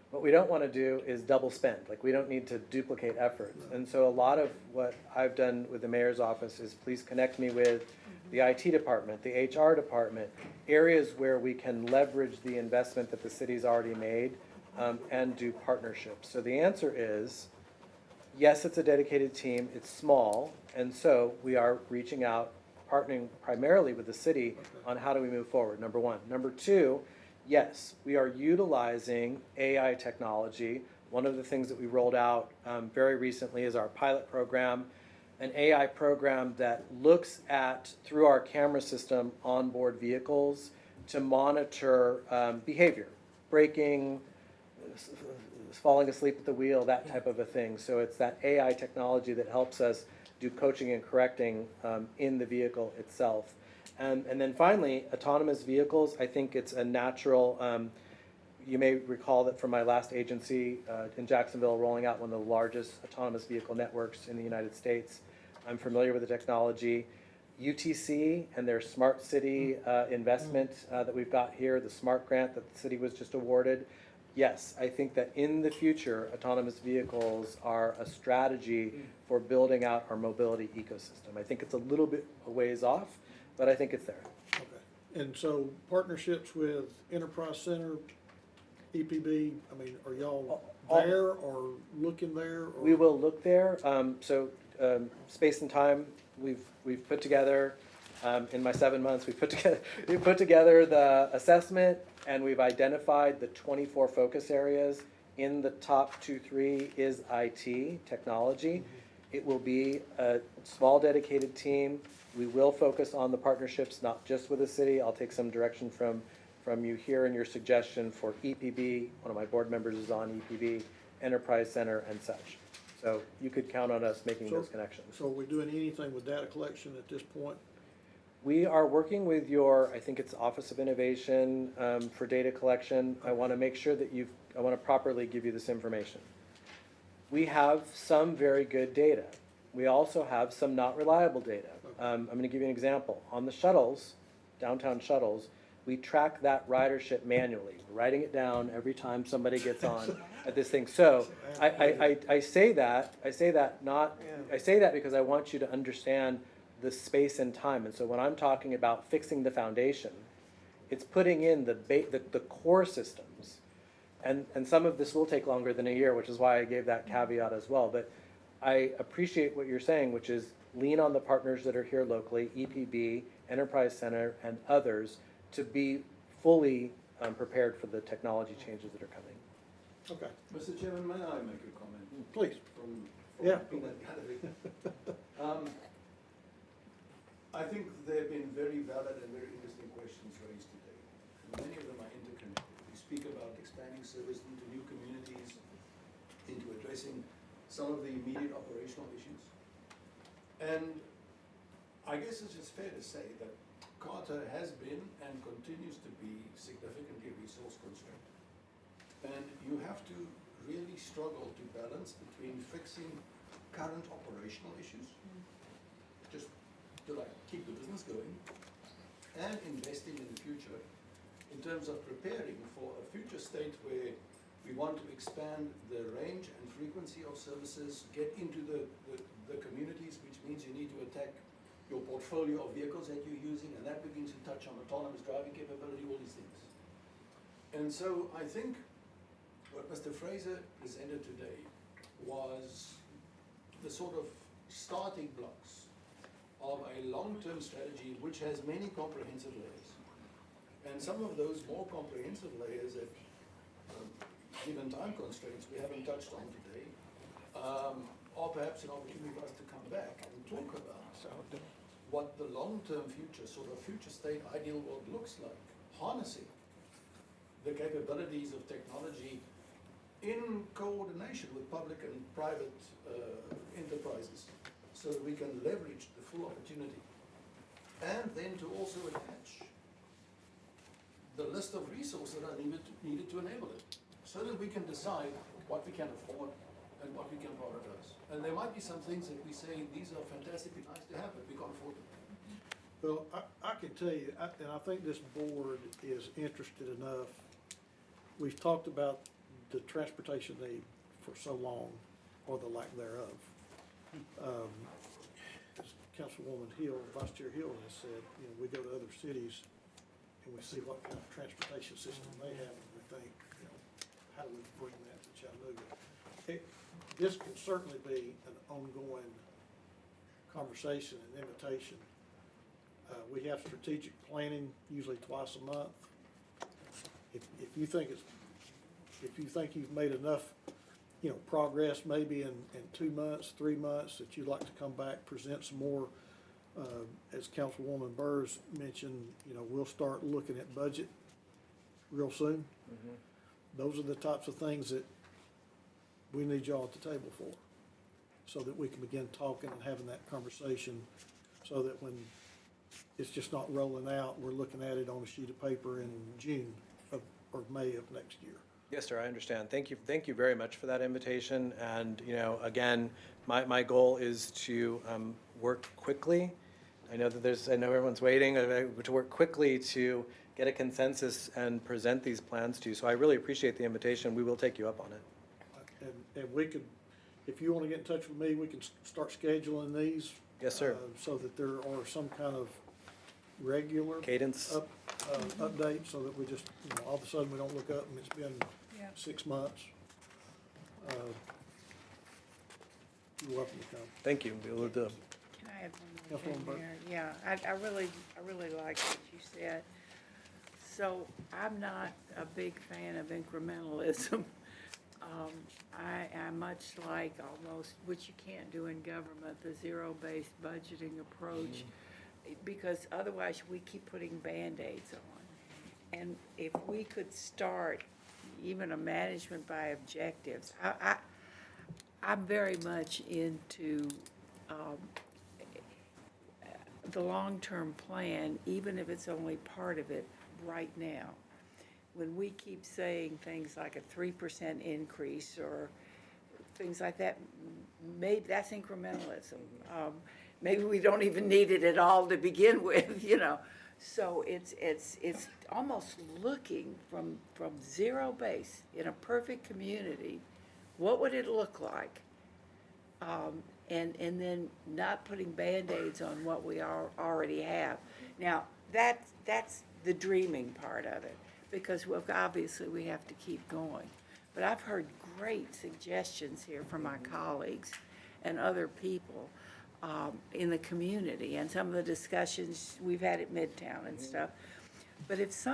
What we don't want to do is double spend. Like, we don't need to duplicate efforts. And so a lot of what I've done with the mayor's office is please connect me with the IT department, the HR department, areas where we can leverage the investment that the city's already made and do partnerships. So the answer is Yes, it's a dedicated team, it's small, and so we are reaching out, partnering primarily with the city on how do we move forward, number one. Number two, yes, we are utilizing AI technology. One of the things that we rolled out very recently is our pilot program, an AI program that looks at, through our camera system, onboard vehicles to monitor behavior, braking, falling asleep at the wheel, that type of a thing. So it's that AI technology that helps us do coaching and correcting in the vehicle itself. And then finally, autonomous vehicles, I think it's a natural, you may recall that from my last agency in Jacksonville, rolling out one of the largest autonomous vehicle networks in the United States. I'm familiar with the technology. UTC and their smart city investment that we've got here, the SMART grant that the city was just awarded. Yes, I think that in the future, autonomous vehicles are a strategy for building out our mobility ecosystem. I think it's a little bit a ways off, but I think it's there. Okay. And so partnerships with Enterprise Center, EPB, I mean, are y'all there or looking there? Or? We will look there. Space and Time, we've put together, in my 7 months, we've put together the assessment, and we've identified the 24 focus areas. In the top 2-3 is IT, technology. It will be a small dedicated team. We will focus on the partnerships, not just with the city. I'll take some direction from you here in your suggestion for EPB. One of my board members is on EPB, Enterprise Center, and such. So you could count on us making those connections. So are we doing anything with data collection at this point? We are working with your, I think it's Office of Innovation for data collection. I want to make sure that I want to properly give you this information. We have some very good data. We also have some not reliable data. I'm going to give you an example. On the shuttles, downtown shuttles, we track that ridership manually. We're writing it down every time somebody gets on at this thing. So I say that because I want you to understand the space and time. And so when I'm talking about fixing the foundation, it's putting in the core systems. And some of this will take longer than a year, which is why I gave that caveat as well. But I appreciate what you're saying, which is lean on the partners that are here locally, EPB, Enterprise Center, and others, to be fully prepared for the technology changes that are coming. Okay, Mr. Chairman, may I make a comment? please. From Yeah. Peanut Gallery. I think there have been very valid and very interesting questions raised today. Many of them are interconnected. We speak about expanding service into new communities, into addressing some of the immediate operational issues. And I guess it's just fair to say that Carter has been and continues to be significantly resource constrained. And you have to really struggle to balance between fixing current operational issues, just to keep the business going, and investing in the future in terms of preparing for a future state where we want to expand the range and frequency of services, get into the communities, which means you need to attack your portfolio of vehicles that you're using, and that begins to touch on autonomous driving capability, all these things. And so I think what Mr. Fraser presented today was the sort of starting blocks of a long-term strategy which has many comprehensive layers. And some of those more comprehensive layers that, given time constraints, we haven't touched on today, are perhaps an opportunity for us to come back and talk about what the long-term future, sort of future state ideal world looks like, harnessing the capabilities of technology in coordination with public and private enterprises, so that we can leverage the full opportunity. And then to also attach the list of resources that are needed to enable it, so that we can decide what we can afford and what we can prioritize. And there might be some things that we say, these are fantastically nice to have, but we can't afford them. Well, I can tell you, and I think this board is interested enough. We've talked about the transportation need for so long, or the lack thereof. As Councilwoman Hill, Vice Chair Hill has said, we go to other cities and we see what kind of transportation system they have, and we think, how do we bring that to Chattanooga? this can certainly be an ongoing conversation and invitation. We have strategic planning usually twice a month. If you think you've made enough, progress maybe in 2 months, 3 months, that you'd like to come back, present some more, as Councilwoman Burrs mentioned, we'll start looking at budget real soon. Those are the types of things that we need y'all at the table for, so that we can begin talking and having that conversation, so that when it's just not rolling out, we're looking at it on a sheet of paper in June or May of next year. Yes, sir, I understand. Thank you very much for that invitation. And, again, my goal is to work quickly. I know everyone's waiting, to work quickly to get a consensus and present these plans to you. So I really appreciate the invitation. We will take you up on it. And we could, if you want to get in touch with me, we can start scheduling these. Yes, sir. So that there are some kind of regular Cadence. update, so that we just, all of a sudden we don't look up and it's been Yeah. 6 months. You're welcome to come. Thank you. We'll do. Can I add one Councilwoman more Burke. thing there? Yeah, I really like what you said. So I'm not a big fan of incrementalism. I much like almost, which you can't do in government, the zero-based budgeting approach, because otherwise we keep putting Band-Aids on. And if we could start even a management by objectives, I'm very much into the long-term plan, even if it's only part of it right now. When we keep saying things like a 3% increase or things like that, maybe that's incrementalism. Maybe we don't even need it at all to begin with, So it's almost looking from zero base in a perfect community, what would it look like? And then not putting Band-Aids on what we already have. Now, that's the dreaming part of it, because obviously we have to keep going. But I've heard great suggestions here from my colleagues and other people in the community, and some of the discussions we've had at Midtown and stuff. But if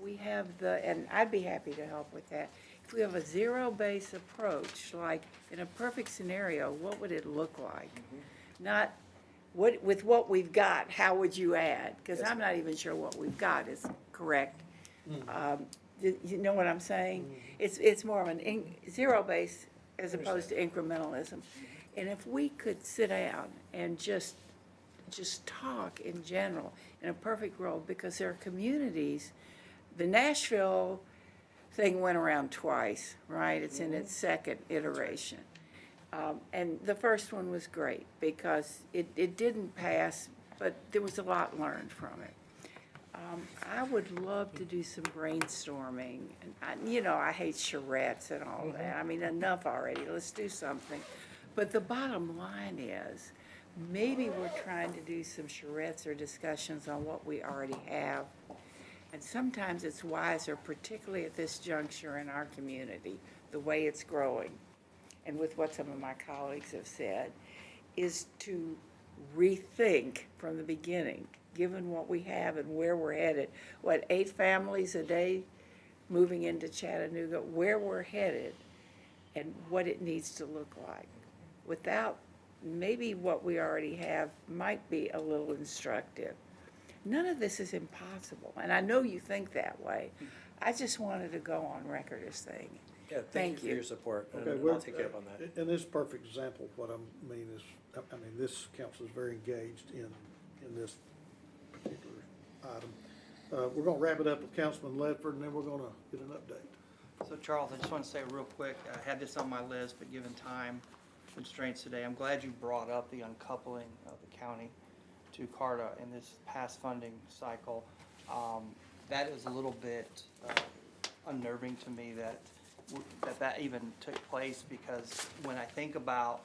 we have and I'd be happy to help with that, if we have a zero-base approach, like in a perfect scenario, what would it look like? Not with what we've got, how would you add? Because I'm not even sure what we've got is correct. You know what I'm saying? It's more of an zero base as opposed to incrementalism. And if we could sit down and just talk in general, in a perfect world, because there are communities, the Nashville thing went around twice, right? It's in its second iteration. And the first one was great because it didn't pass, but there was a lot learned from it. I would love to do some brainstorming. And I hate charrettes and all that. I mean, enough already. Let's do something. But the bottom line is, maybe we're trying to do some charrettes or discussions on what we already have. And sometimes it's wiser, particularly at this juncture in our community, the way it's growing, and with what some of my colleagues have said, is to rethink from the beginning, given what we have and where we're headed. 8 families a day moving into Chattanooga, where we're headed and what it needs to look like. Without, maybe what we already have might be a little instructive. None of this is impossible, and I know you think that way. I just wanted to go on record as saying, Yeah, thank you for your support, and Okay, I'll take care of on that. And this is a perfect example of what I mean is, this council is very engaged in this particular item. We're gonna wrap it up with Councilman Ledford, and then we're gonna get an update. So Charles, I just want to say real quick, I had this on my list, but given time constraints today, I'm glad you brought up the uncoupling of the county to CARTA in this past funding cycle. That is a little bit unnerving to me that even took place, because when I think about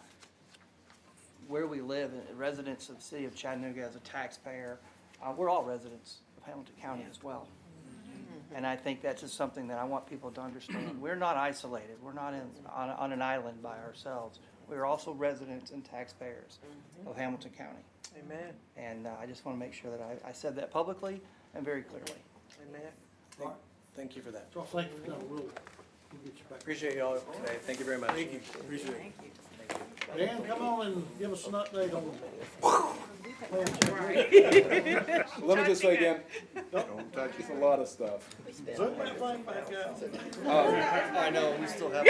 where we live, residents of the city of Chattanooga as a taxpayer, we're all residents of Hamilton County as well. And I think that's just something that I want people to understand. We're not isolated. We're not on an island by ourselves. We're also residents and taxpayers of Hamilton County. Amen, And I just want to make sure that I said that publicly and very clearly. amen. Thank you for that. So thank you, no, we'll get you back. Appreciate y'all today. Thank you very much. Thank you, appreciate it. Thank you. Dan, come on and give us an update on. Let me just say again, don't touch, it's a lot of stuff. Zoom that thing back out. I know, we still have.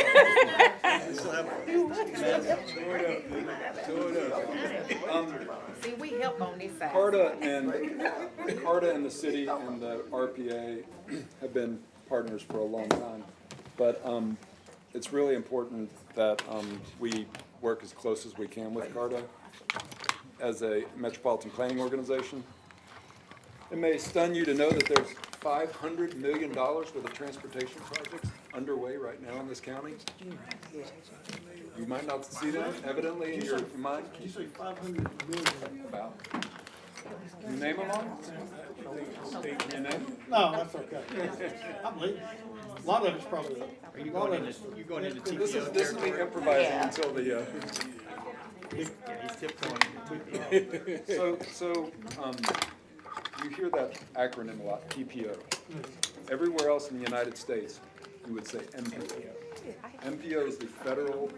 See, we help on this side. CARTA and the city and the RPA have been partners for a long time. But it's really important that we work as close as we can with CARTA as a metropolitan planning organization. It may stun you to know that there's $500 million worth of transportation projects underway right now in this county. You might not see that evidently in your mind. You say 500 million. About. You name them all? You name? No, that's okay. I believe, a lot of it's probably. Are you going into This is me improvising until the, He's tiptoeing. So, you hear that acronym a lot, TPO. Everywhere else in the United States, you would say MPO. MPO is the federal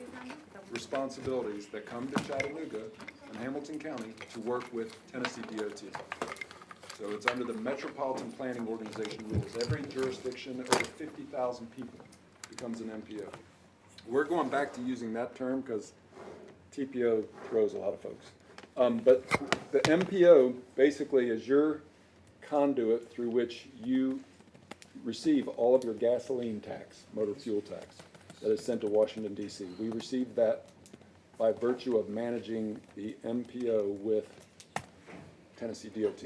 responsibilities that come to Chattanooga and Hamilton County to work with Tennessee DOT. So it's under the Metropolitan Planning Organization rules. Every jurisdiction over 50,000 people becomes an MPO. We're going back to using that term because TPO throws a lot of folks. But the MPO basically is your conduit through which you receive all of your gasoline tax, motor fuel tax, that is sent to Washington, D.C. We receive that by virtue of managing the MPO with Tennessee DOT.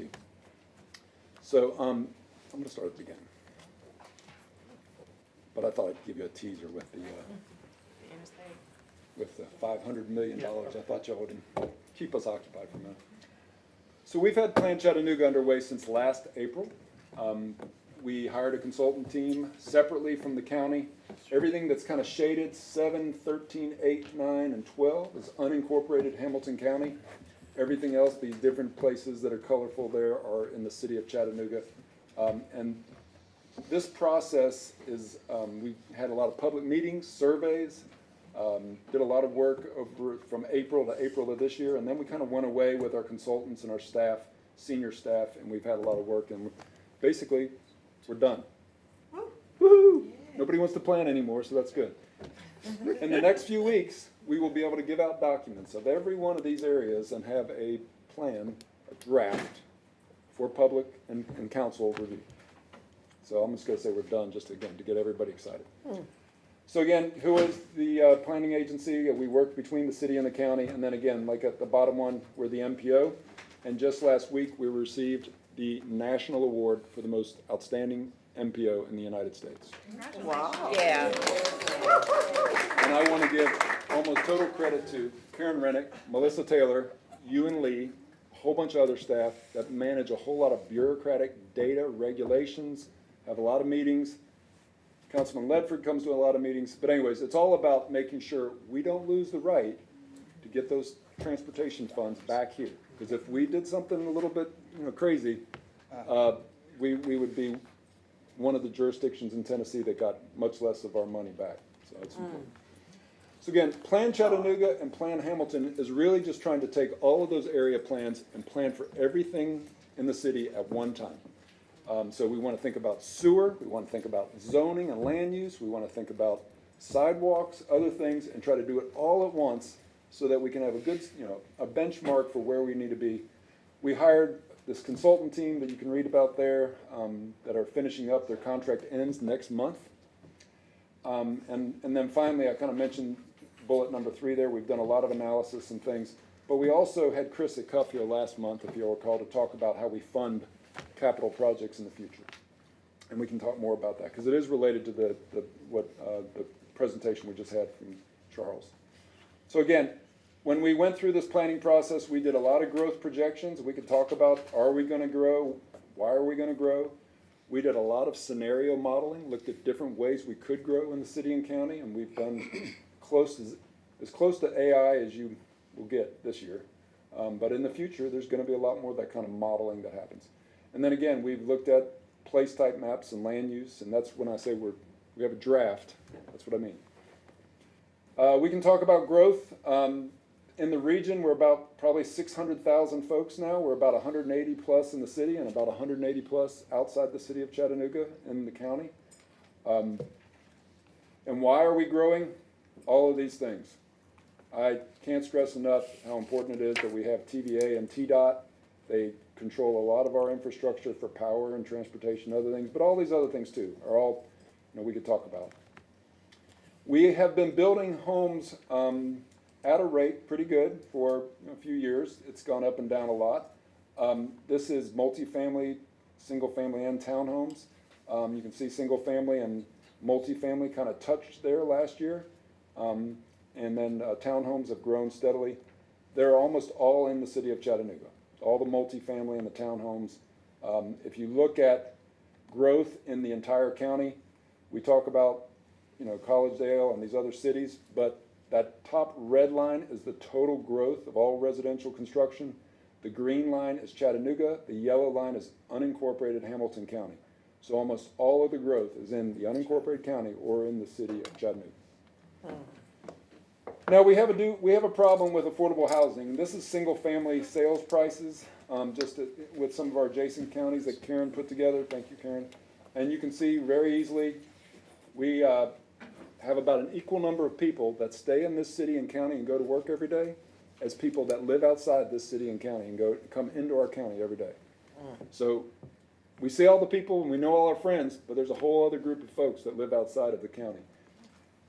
So I'm going to start at the beginning. But I thought I'd give you a teaser with the $500 million. I thought y'all would keep us occupied for a minute. So we've had Plan Chattanooga underway since last April. We hired a consultant team separately from the county. Everything that's kind of shaded, 7, 13, 8, 9, and 12 is unincorporated Hamilton County. Everything else, these different places that are colorful there, are in the city of Chattanooga. And this process is, we had a lot of public meetings, surveys, did a lot of work over from April to April of this year, and then we kind of went away with our consultants and our staff, senior staff, and we've had a lot of work, and basically, we're done. Woo-hoo! Nobody wants to plan anymore, so that's good. In the next few weeks, we will be able to give out documents of every one of these areas and have a plan, a draft, for public and council review. So I'm just going to say we're done, just again, to get everybody excited. So again, who is the planning agency? We work between the city and the county, and then again, like at the bottom one, we're the MPO. And just last week, we received the national award for the most outstanding MPO in the United States. Wow. Yeah. And I want to give almost total credit to Karen Rennick, Melissa Taylor, you and Lee, a whole bunch of other staff that manage a whole lot of bureaucratic data, regulations, have a lot of meetings. Councilman Ledford comes to a lot of meetings. But anyways, it's all about making sure we don't lose the right to get those transportation funds back here. Because if we did something a little bit crazy, we would be one of the jurisdictions in Tennessee that got much less of our money back. So it's important. So again, Plan Chattanooga and Plan Hamilton is really just trying to take all of those area plans and plan for everything in the city at one time. So we want to think about sewer, we want to think about zoning and land use, we want to think about sidewalks, other things, and try to do it all at once so that we can have a good, a benchmark for where we need to be. We hired this consultant team that you can read about there that are finishing up. Their contract ends next month. And then finally, I kind of mentioned bullet number 3 there. We've done a lot of analysis and things. But we also had Chris at Cuff here last month, if you'll recall, to talk about how we fund capital projects in the future. And we can talk more about that, because it is related to the presentation we just had from Charles. So again, when we went through this planning process, we did a lot of growth projections. We could talk about, are we going to grow? Why are we going to grow? We did a lot of scenario modeling, looked at different ways we could grow in the city and county, and we've done as close to AI as you will get this year. But in the future, there's going to be a lot more of that kind of modeling that happens. And then again, we've looked at place type maps and land use, and that's when I say we have a draft. That's what I mean. We can talk about growth. In the region, we're about probably 600,000 folks now. We're about 180 plus in the city and about 180 plus outside the city of Chattanooga in the county. And why are we growing? All of these things. I can't stress enough how important it is that we have TVA and TDOT. They control a lot of our infrastructure for power and transportation and other things, but all these other things too are all, we could talk about. We have been building homes at a rate pretty good for a few years. It's gone up and down a lot. This is multifamily, single family and townhomes. You can see single family and multifamily kind of touched there last year. And then townhomes have grown steadily. They're almost all in the city of Chattanooga, all the multifamily and the townhomes. If you look at growth in the entire county, we talk about Collegedale and these other cities, but that top red line is the total growth of all residential construction. The green line is Chattanooga. The yellow line is unincorporated Hamilton County. So almost all of the growth is in the unincorporated county or in the city of Chattanooga. Now we have a problem with affordable housing. This is single family sales prices, with some of our adjacent counties that Karen put together. Thank you, Karen. And you can see very easily, we have about an equal number of people that stay in this city and county and go to work every day as people that live outside this city and county and come into our county every day. So we see all the people and we know all our friends, but there's a whole other group of folks that live outside of the county.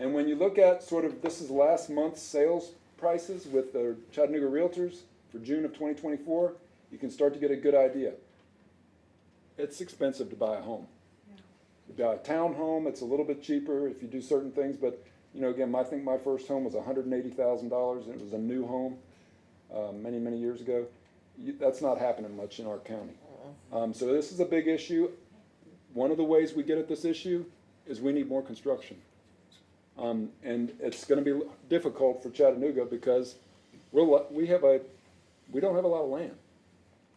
And when you look at this is last month's sales prices with the Chattanooga Realtors for June of 2024, you can start to get a good idea. It's expensive to buy a home. If you buy a townhome, it's a little bit cheaper if you do certain things, but again, I think my first home was $180,000 and it was a new home many, many years ago. That's not happening much in our county. So this is a big issue. One of the ways we get at this issue is we need more construction. And it's going to be difficult for Chattanooga because we don't have a lot of land.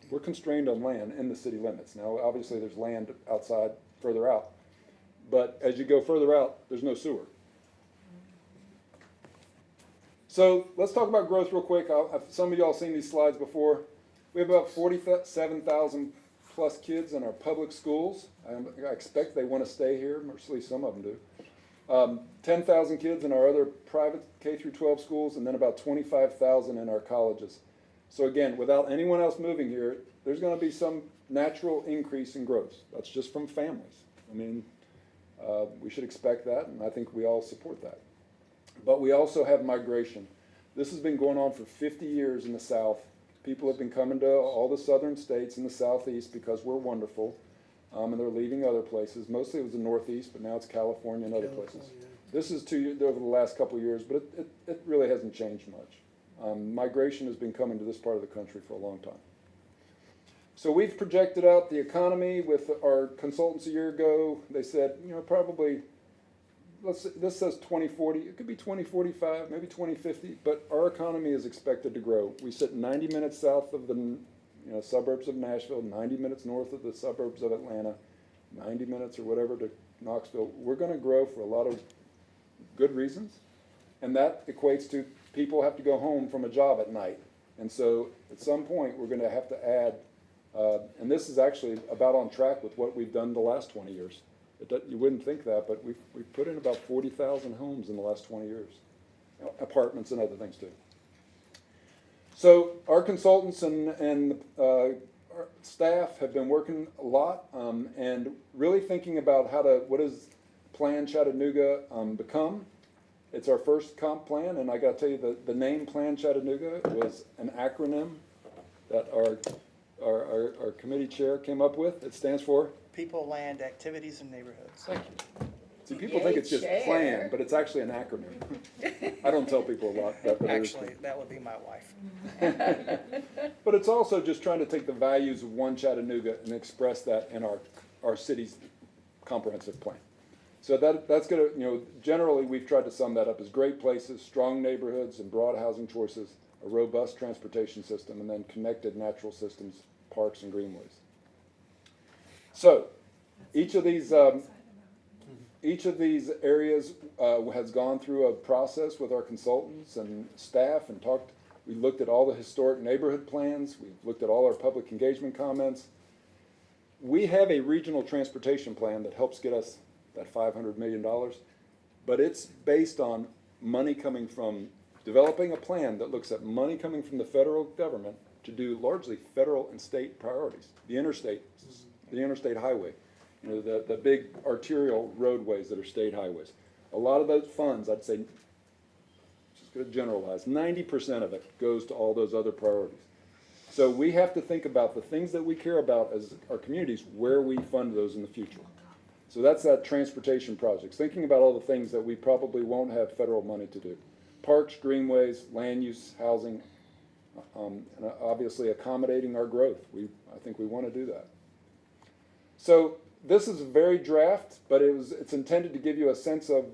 We're constrained on land in the city limits. Now, obviously, there's land outside, further out. But as you go further out, there's no sewer. So let's talk about growth real quick. Some of y'all seen these slides before. We have about 47,000 plus kids in our public schools. I expect they want to stay here, or at least some of them do. 10,000 kids in our other private K through 12 schools, and then about 25,000 in our colleges. So again, without anyone else moving here, there's going to be some natural increase in growth. That's just from families. We should expect that, and I think we all support that. But we also have migration. This has been going on for 50 years in the South. People have been coming to all the southern states in the Southeast because we're wonderful, and they're leaving other places. Mostly it was the Northeast, but now it's California and other places. This is over the last couple of years, but it really hasn't changed much. Migration has been coming to this part of the country for a long time. So we've projected out the economy with our consultants a year ago. They said, probably, this says 2040. It could be 2045, maybe 2050, but our economy is expected to grow. We sit 90 minutes south of the suburbs of Nashville, 90 minutes north of the suburbs of Atlanta, 90 minutes or whatever to Knoxville. We're going to grow for a lot of good reasons, and that equates to people have to go home from a job at night. And so at some point we're going to have to add, and this is actually about on track with what we've done the last 20 years. You wouldn't think that, but we've put in about 40,000 homes in the last 20 years, apartments and other things too. So our consultants and our staff have been working a lot and really thinking about what does Plan Chattanooga become. It's our first comp plan, and I got to tell you the name Plan Chattanooga was an acronym that our committee chair came up with. It stands for People, Land, Activities, and Neighborhoods. Thank you. See, people think it's just plan, but it's actually an acronym. I don't tell people a lot. Actually, that would be my wife. But it's also just trying to take the values of one Chattanooga and express that in our our city's comprehensive plan. So that's gonna, generally, we've tried to sum that up as great places, strong neighborhoods and broad housing choices, a robust transportation system, and then connected natural systems, parks and greenways. So, each of these areas has gone through a process with our consultants and staff and talked. We looked at all the historic neighborhood plans. We've looked at all our public engagement comments. We have a regional transportation plan that helps get us that $500 million, but it's based on money coming from developing a plan that looks at money coming from the federal government to do largely federal and state priorities, the interstate highway, the big arterial roadways that are state highways. A lot of those funds, I'd say, just going to generalize, 90% of it goes to all those other priorities. So we have to think about the things that we care about as our communities, where we fund those in the future. So that's that transportation projects, thinking about all the things that we probably won't have federal money to do. Parks, greenways, land use, housing, and obviously accommodating our growth. I think we want to do that. So this is very draft, but it's intended to give you a sense of,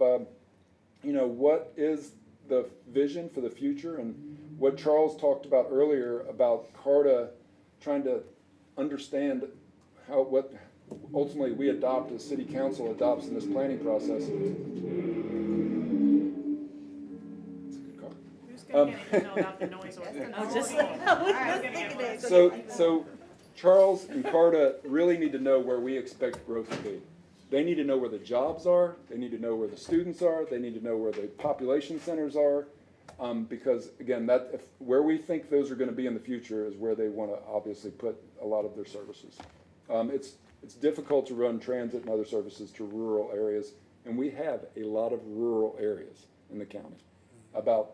what is the vision for the future, and what Charles talked about earlier about CARTA trying to understand what ultimately we adopt as city council adopts in this planning process. Who's gonna get know about the noise ordinance? So Charles and CARTA really need to know where we expect growth to be. They need to know where the jobs are, they need to know where the students are, they need to know where the population centers are, because again, where we think those are gonna be in the future is where they wanna obviously put a lot of their services. It's difficult to run transit and other services to rural areas, and we have a lot of rural areas in the county. About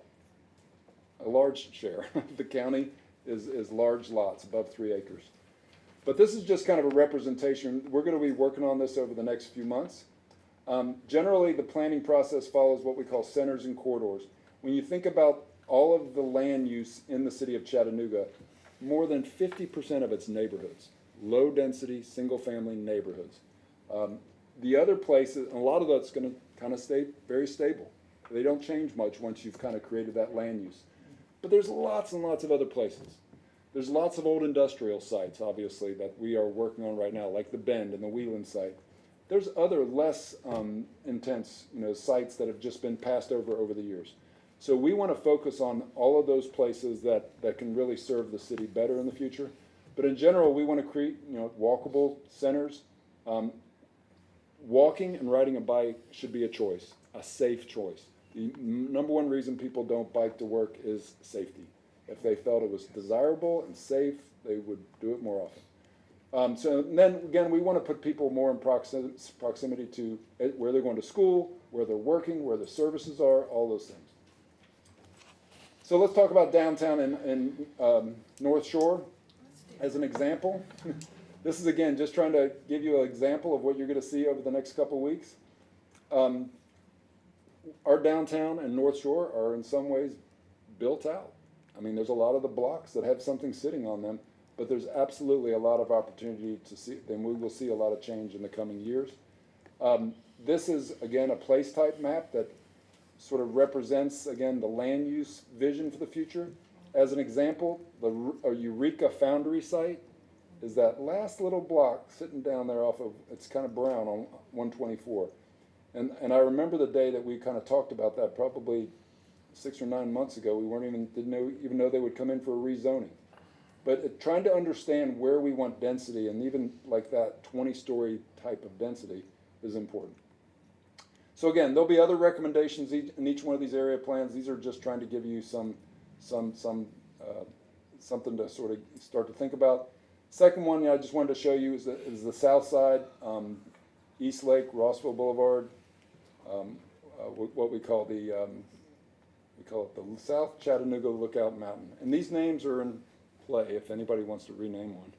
a large share of the county is large lots, above 3 acres. But this is just kind of a representation. We're going to be working on this over the next few months. Generally, the planning process follows what we call centers and corridors. When you think about all of the land use in the city of Chattanooga, more than 50% of its neighborhoods, low-density, single-family neighborhoods. The other places, a lot of that's going to kind of stay very stable. They don't change much once you've kind of created that land use. But there's lots and lots of other places. There's lots of old industrial sites, obviously, that we are working on right now, like the Bend and the Wheeland site. There's other less intense, sites that have just been passed over the years. So we want to focus on all of those places that can really serve the city better in the future. But in general, we want to create, walkable centers. Walking and riding a bike should be a choice, a safe choice. The number one reason people don't bike to work is safety. If they felt it was desirable and safe, they would do it more often. So then again, we want to put people more in proximity to where they're going to school, where they're working, where the services are, all those things. So let's talk about downtown and North Shore as an example. This is again just trying to give you an example of what you're going to see over the next couple weeks. Our downtown and North Shore are in some ways built out. I mean, there's a lot of the blocks that have something sitting on them, but there's absolutely a lot of opportunity to see, and we will see a lot of change in the coming years. This is, again, a place type map that sort of represents, again, the land use vision for the future. As an example, the Eureka Foundry site is that last little block sitting down there off of, it's kind of brown on 124. And I remember the day that we kind of talked about that, probably 6 or 9 months ago. We didn't even know they would come in for a rezoning. But trying to understand where we want density, and even like that 20-story type of density, is important. So again, there'll be other recommendations in each one of these area plans. These are just trying to give you something to sort of start to think about. Second one I just wanted to show you is the south side, East Lake, Rossville Boulevard, what we call the South Chattanooga Lookout Mountain. And these names are in play if anybody wants to rename one.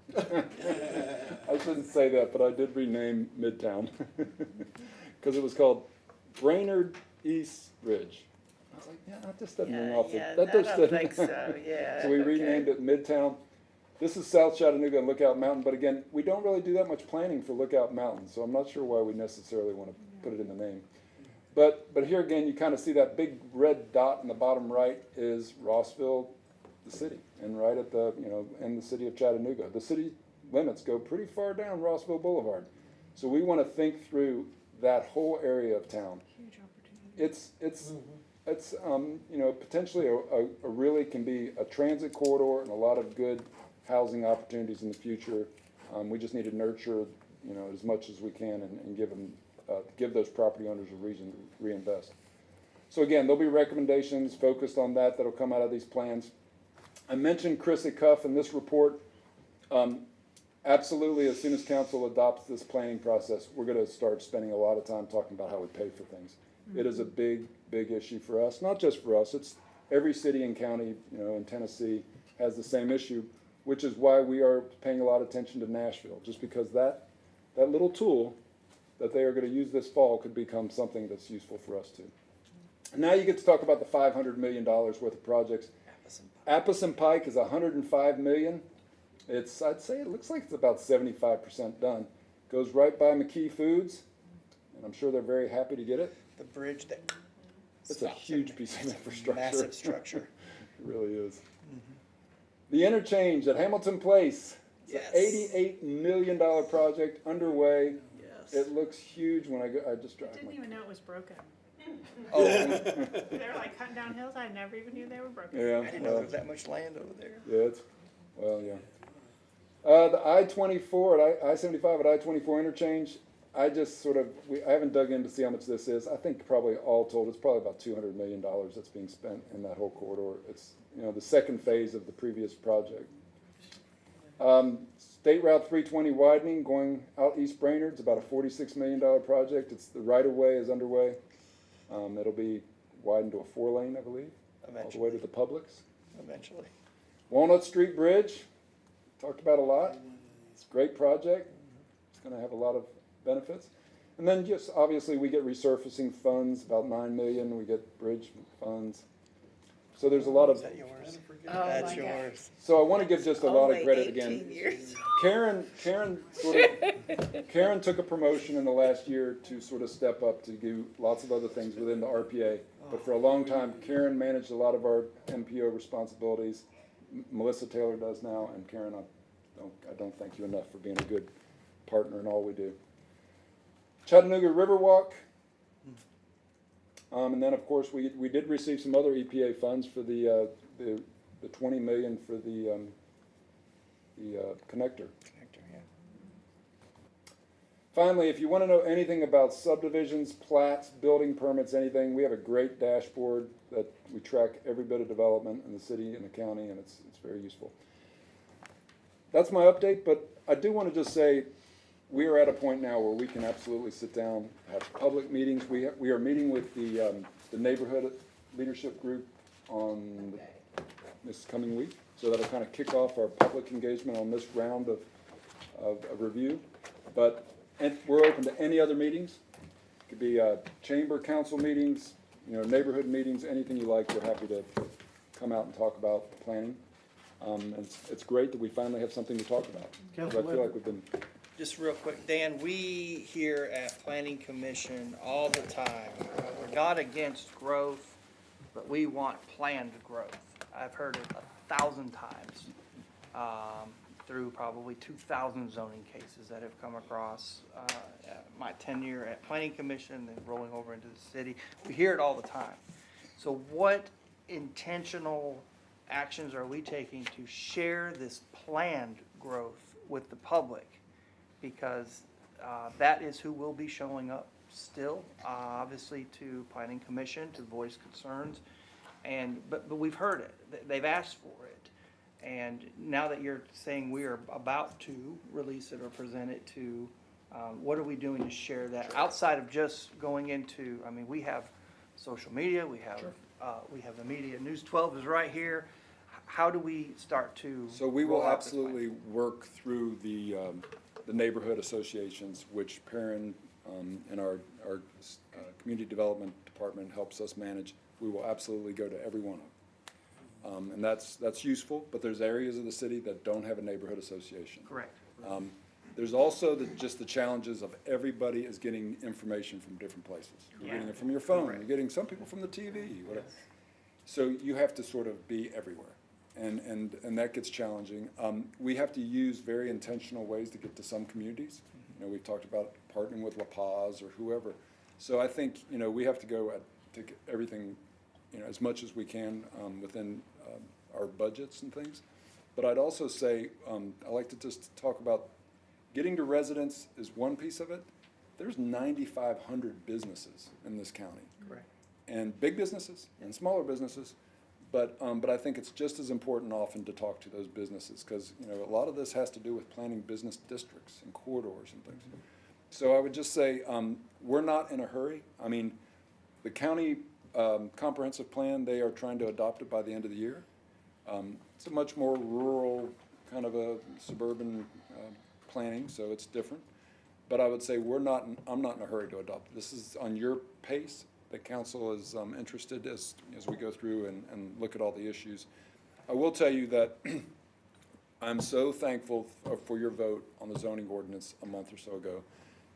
I shouldn't say that, but I did rename Midtown because it was called Brainerd East Ridge. I was like, yeah, that just doesn't ring off. Yeah, That I just don't doesn't. think so, yeah. So we okay. renamed it Midtown. this is South Chattanooga and Lookout Mountain, but again, we don't really do that much planning for Lookout Mountain, so I'm not sure why we necessarily want to put it in the name. But here again, you kind of see that big red dot in the bottom right is Rossville, the city, and right at the, in the city of Chattanooga. The city limits go pretty far down Rossville Boulevard. So we want to think through that whole area of town. Huge opportunity. It's potentially a really can be a transit corridor and a lot of good housing opportunities in the future. We just need to nurture, as much as we can and give those property owners a reason to reinvest. So again, there'll be recommendations focused on that'll come out of these plans. I mentioned Chris Cuff in this report. Absolutely, as soon as council adopts this planning process, we're going to start spending a lot of time talking about how we pay for things. It is a big issue for us, not just for us. It's every city and county, in Tennessee has the same issue, which is why we are paying a lot of attention to Nashville, just because that little tool that they are going to use this fall could become something that's useful for us too. And now you get to talk about the $500 million worth of projects. Apison Pike is $105 million. I'd say it looks like it's about 75% done. Goes right by McKee Foods, and I'm sure they're very happy to get it. The bridge that. It's a huge piece of infrastructure. Massive structure. It really is. The interchange at Hamilton Place. It's Yes. an $88 million project underway. Yes. It looks huge when I just drive. Didn't even know it was broken. Oh, They're like cutting down hills. I never even knew they were broken. Yeah. I didn't know there was that much land over there. Yeah, yeah. The I-24 at I-75 at I-24 interchange, I just I haven't dug in to see how much this is. I think probably all told, it's probably about $200 million that's being spent in that whole corridor. It's, the second phase of the previous project. State Route 320 widening going out East Brainerd, it's about a $46 million project. The right-of-way is underway. It'll be widened to a 4-lane, I believe, all the way to the Publix. Eventually. Walnut Street Bridge, talked about a lot. It's a great project. It's going to have a lot of benefits. And then just obviously we get resurfacing funds, about $9 million. We get bridge funds. So there's a lot of. Is that yours? Oh, That's my God. yours. So I want to give just a lot of Only credit 18 again. years. Karen took a promotion in the last year to sort of step up to do lots of other things within the RPA. But for a long time, Karen managed a lot of our MPO responsibilities. Melissa Taylor does now, and Karen, I don't thank you enough for being a good partner in all we do. Chattanooga Riverwalk. And then, of course, we did receive some other EPA funds for the $20 million for the connector. Finally, if you want to know anything about subdivisions, plats, building permits, anything, we have a great dashboard that we track every bit of development in the city and the county, and it's very useful. That's my update, but I do want to just say we are at a point now where we can absolutely sit down, have public meetings. We are meeting with the neighborhood leadership group on this coming week, so that'll kind of kick off our public engagement on this round of review. And we're open to any other meetings. It could be chamber council meetings, neighborhood meetings, anything you like. We're happy to come out and talk about planning. And it's great that we finally have something to talk about. 'Cause I feel like we've been. Just real quick, Dan, we here at Planning Commission all the time, we're not against growth, but we want planned growth. I've heard it 1,000 times, through probably 2,000 zoning cases that have come across my tenure at Planning Commission and rolling over into the city. We hear it all the time. So what intentional actions are we taking to share this planned growth with the public? Because that is who will be showing up still, obviously to Planning Commission to voice concerns. But we've heard it. They've asked for it. And now that you're saying we are about to release it or present it to, what are we doing to share that outside of just going into, we have social media, we have the media. News 12 is right here. How do we start to? So we will roll out this plan? absolutely work through the neighborhood associations, which Perrin and our community development department helps us manage. We will absolutely go to every one of them. And that's useful, but there's areas of the city that don't have a neighborhood association. Correct. There's also just the challenges of everybody is getting information from different places. You're getting it from your phone, you're getting some people from the TV, whatever. So you have to sort of be everywhere, and that gets challenging. We have to use very intentional ways to get to some communities. You know, we've talked about partnering with La Paz or whoever. So I think, you know, we have to go to everything, you know, as much as we can within our budgets and things. But I'd also say, I like to just talk about getting to residents is one piece of it. There's 9,500 businesses in this county. Correct. And big businesses and smaller businesses, but I think it's just as important often to talk to those businesses, because, you know, a lot of this has to do with planning business districts and corridors and things. So I would just say, we're not in a hurry. I mean, the county comprehensive plan, they are trying to adopt it by the end of the year. It's a much more rural, kind of a suburban planning, so it's different. But I would say I'm not in a hurry to adopt it. This is on your pace. The council is interested as we go through and look at all the issues. I will tell you that I'm so thankful for your vote on the zoning ordinance a month or so ago,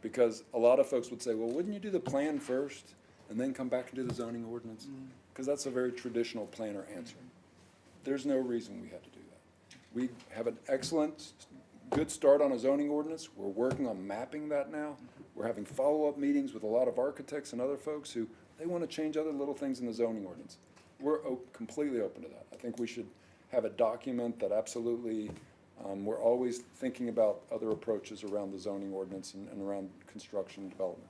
because a lot of folks would say, well, wouldn't you do the plan first and then come back and do the zoning ordinance? Because that's a very traditional planner answer. There's no reason we had to do that. We have an excellent, good start on a zoning ordinance. We're working on mapping that now. We're having follow-up meetings with a lot of architects and other folks who, they want to change other little things in the zoning ordinance. We're completely open to that. I think we should have a document that absolutely, we're always thinking about other approaches around the zoning ordinance and around construction and development.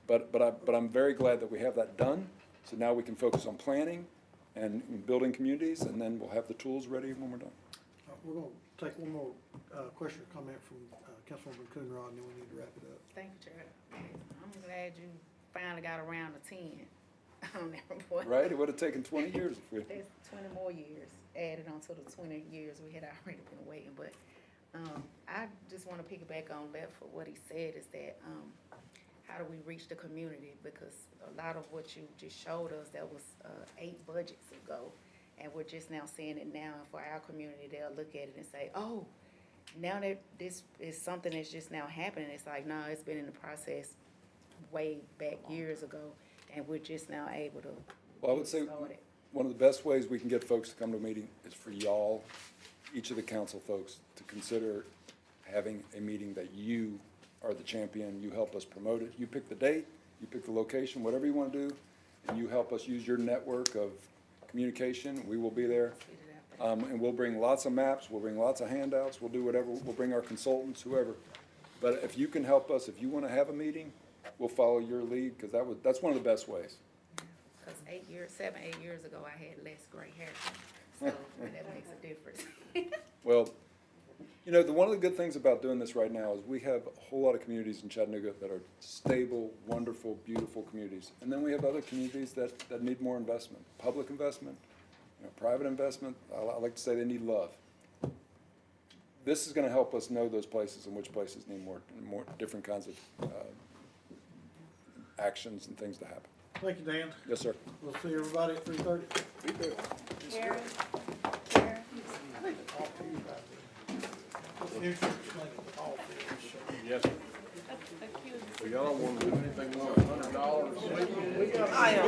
But I'm very glad that we have that done, so now we can focus on planning and building communities, and then we'll have the tools ready when we're done. We're gonna take one more question or comment from Councilwoman Coonrod, and then we need to wrap it up. Thank you, Jared. I'm glad you finally got around to 10 on that report. Right, it would have taken 20 years if we. There's 20 more years added on to the 20 years we had already been waiting, but I just want to piggyback on that for what he said is that how do we reach the community? Because a lot of what you just showed us, that was 8 budgets ago, and we're just now seeing it now. And for our community, they'll look at it and say, oh, now that this is something that's just now happening. It's like, no, it's been in the process way back years ago, and we're just now able to. Well, I would say one of the best ways we can get folks to come to a meeting is for y'all, each of the council folks, to consider having a meeting that you are the champion, you help us promote it. You pick the date, you pick the location, whatever you want to do, and you help us use your network of communication. We will be there. And we'll bring lots of maps, we'll bring lots of handouts, we'll do whatever, we'll bring our consultants, whoever. But if you can help us, if you want to have a meeting, we'll follow your lead, because that's one of the best ways. Because 8 years ago, I had less gray hair, so that makes a difference. Well, you know, one of the good things about doing this right now is we have a whole lot of communities in Chattanooga that are stable, wonderful, beautiful communities. And then we have other communities that need more investment, public investment, you know, private investment. I like to say they need love. This is going to help us know those places and which places need more different kinds of actions and things to happen. Thank you, Dan. Yes, sir. We'll see everybody at 3:30. Be there. Karen? I need to talk to you about this. Insurance thing is awful. Yes, sir. So y'all want to do anything more than $100? I am.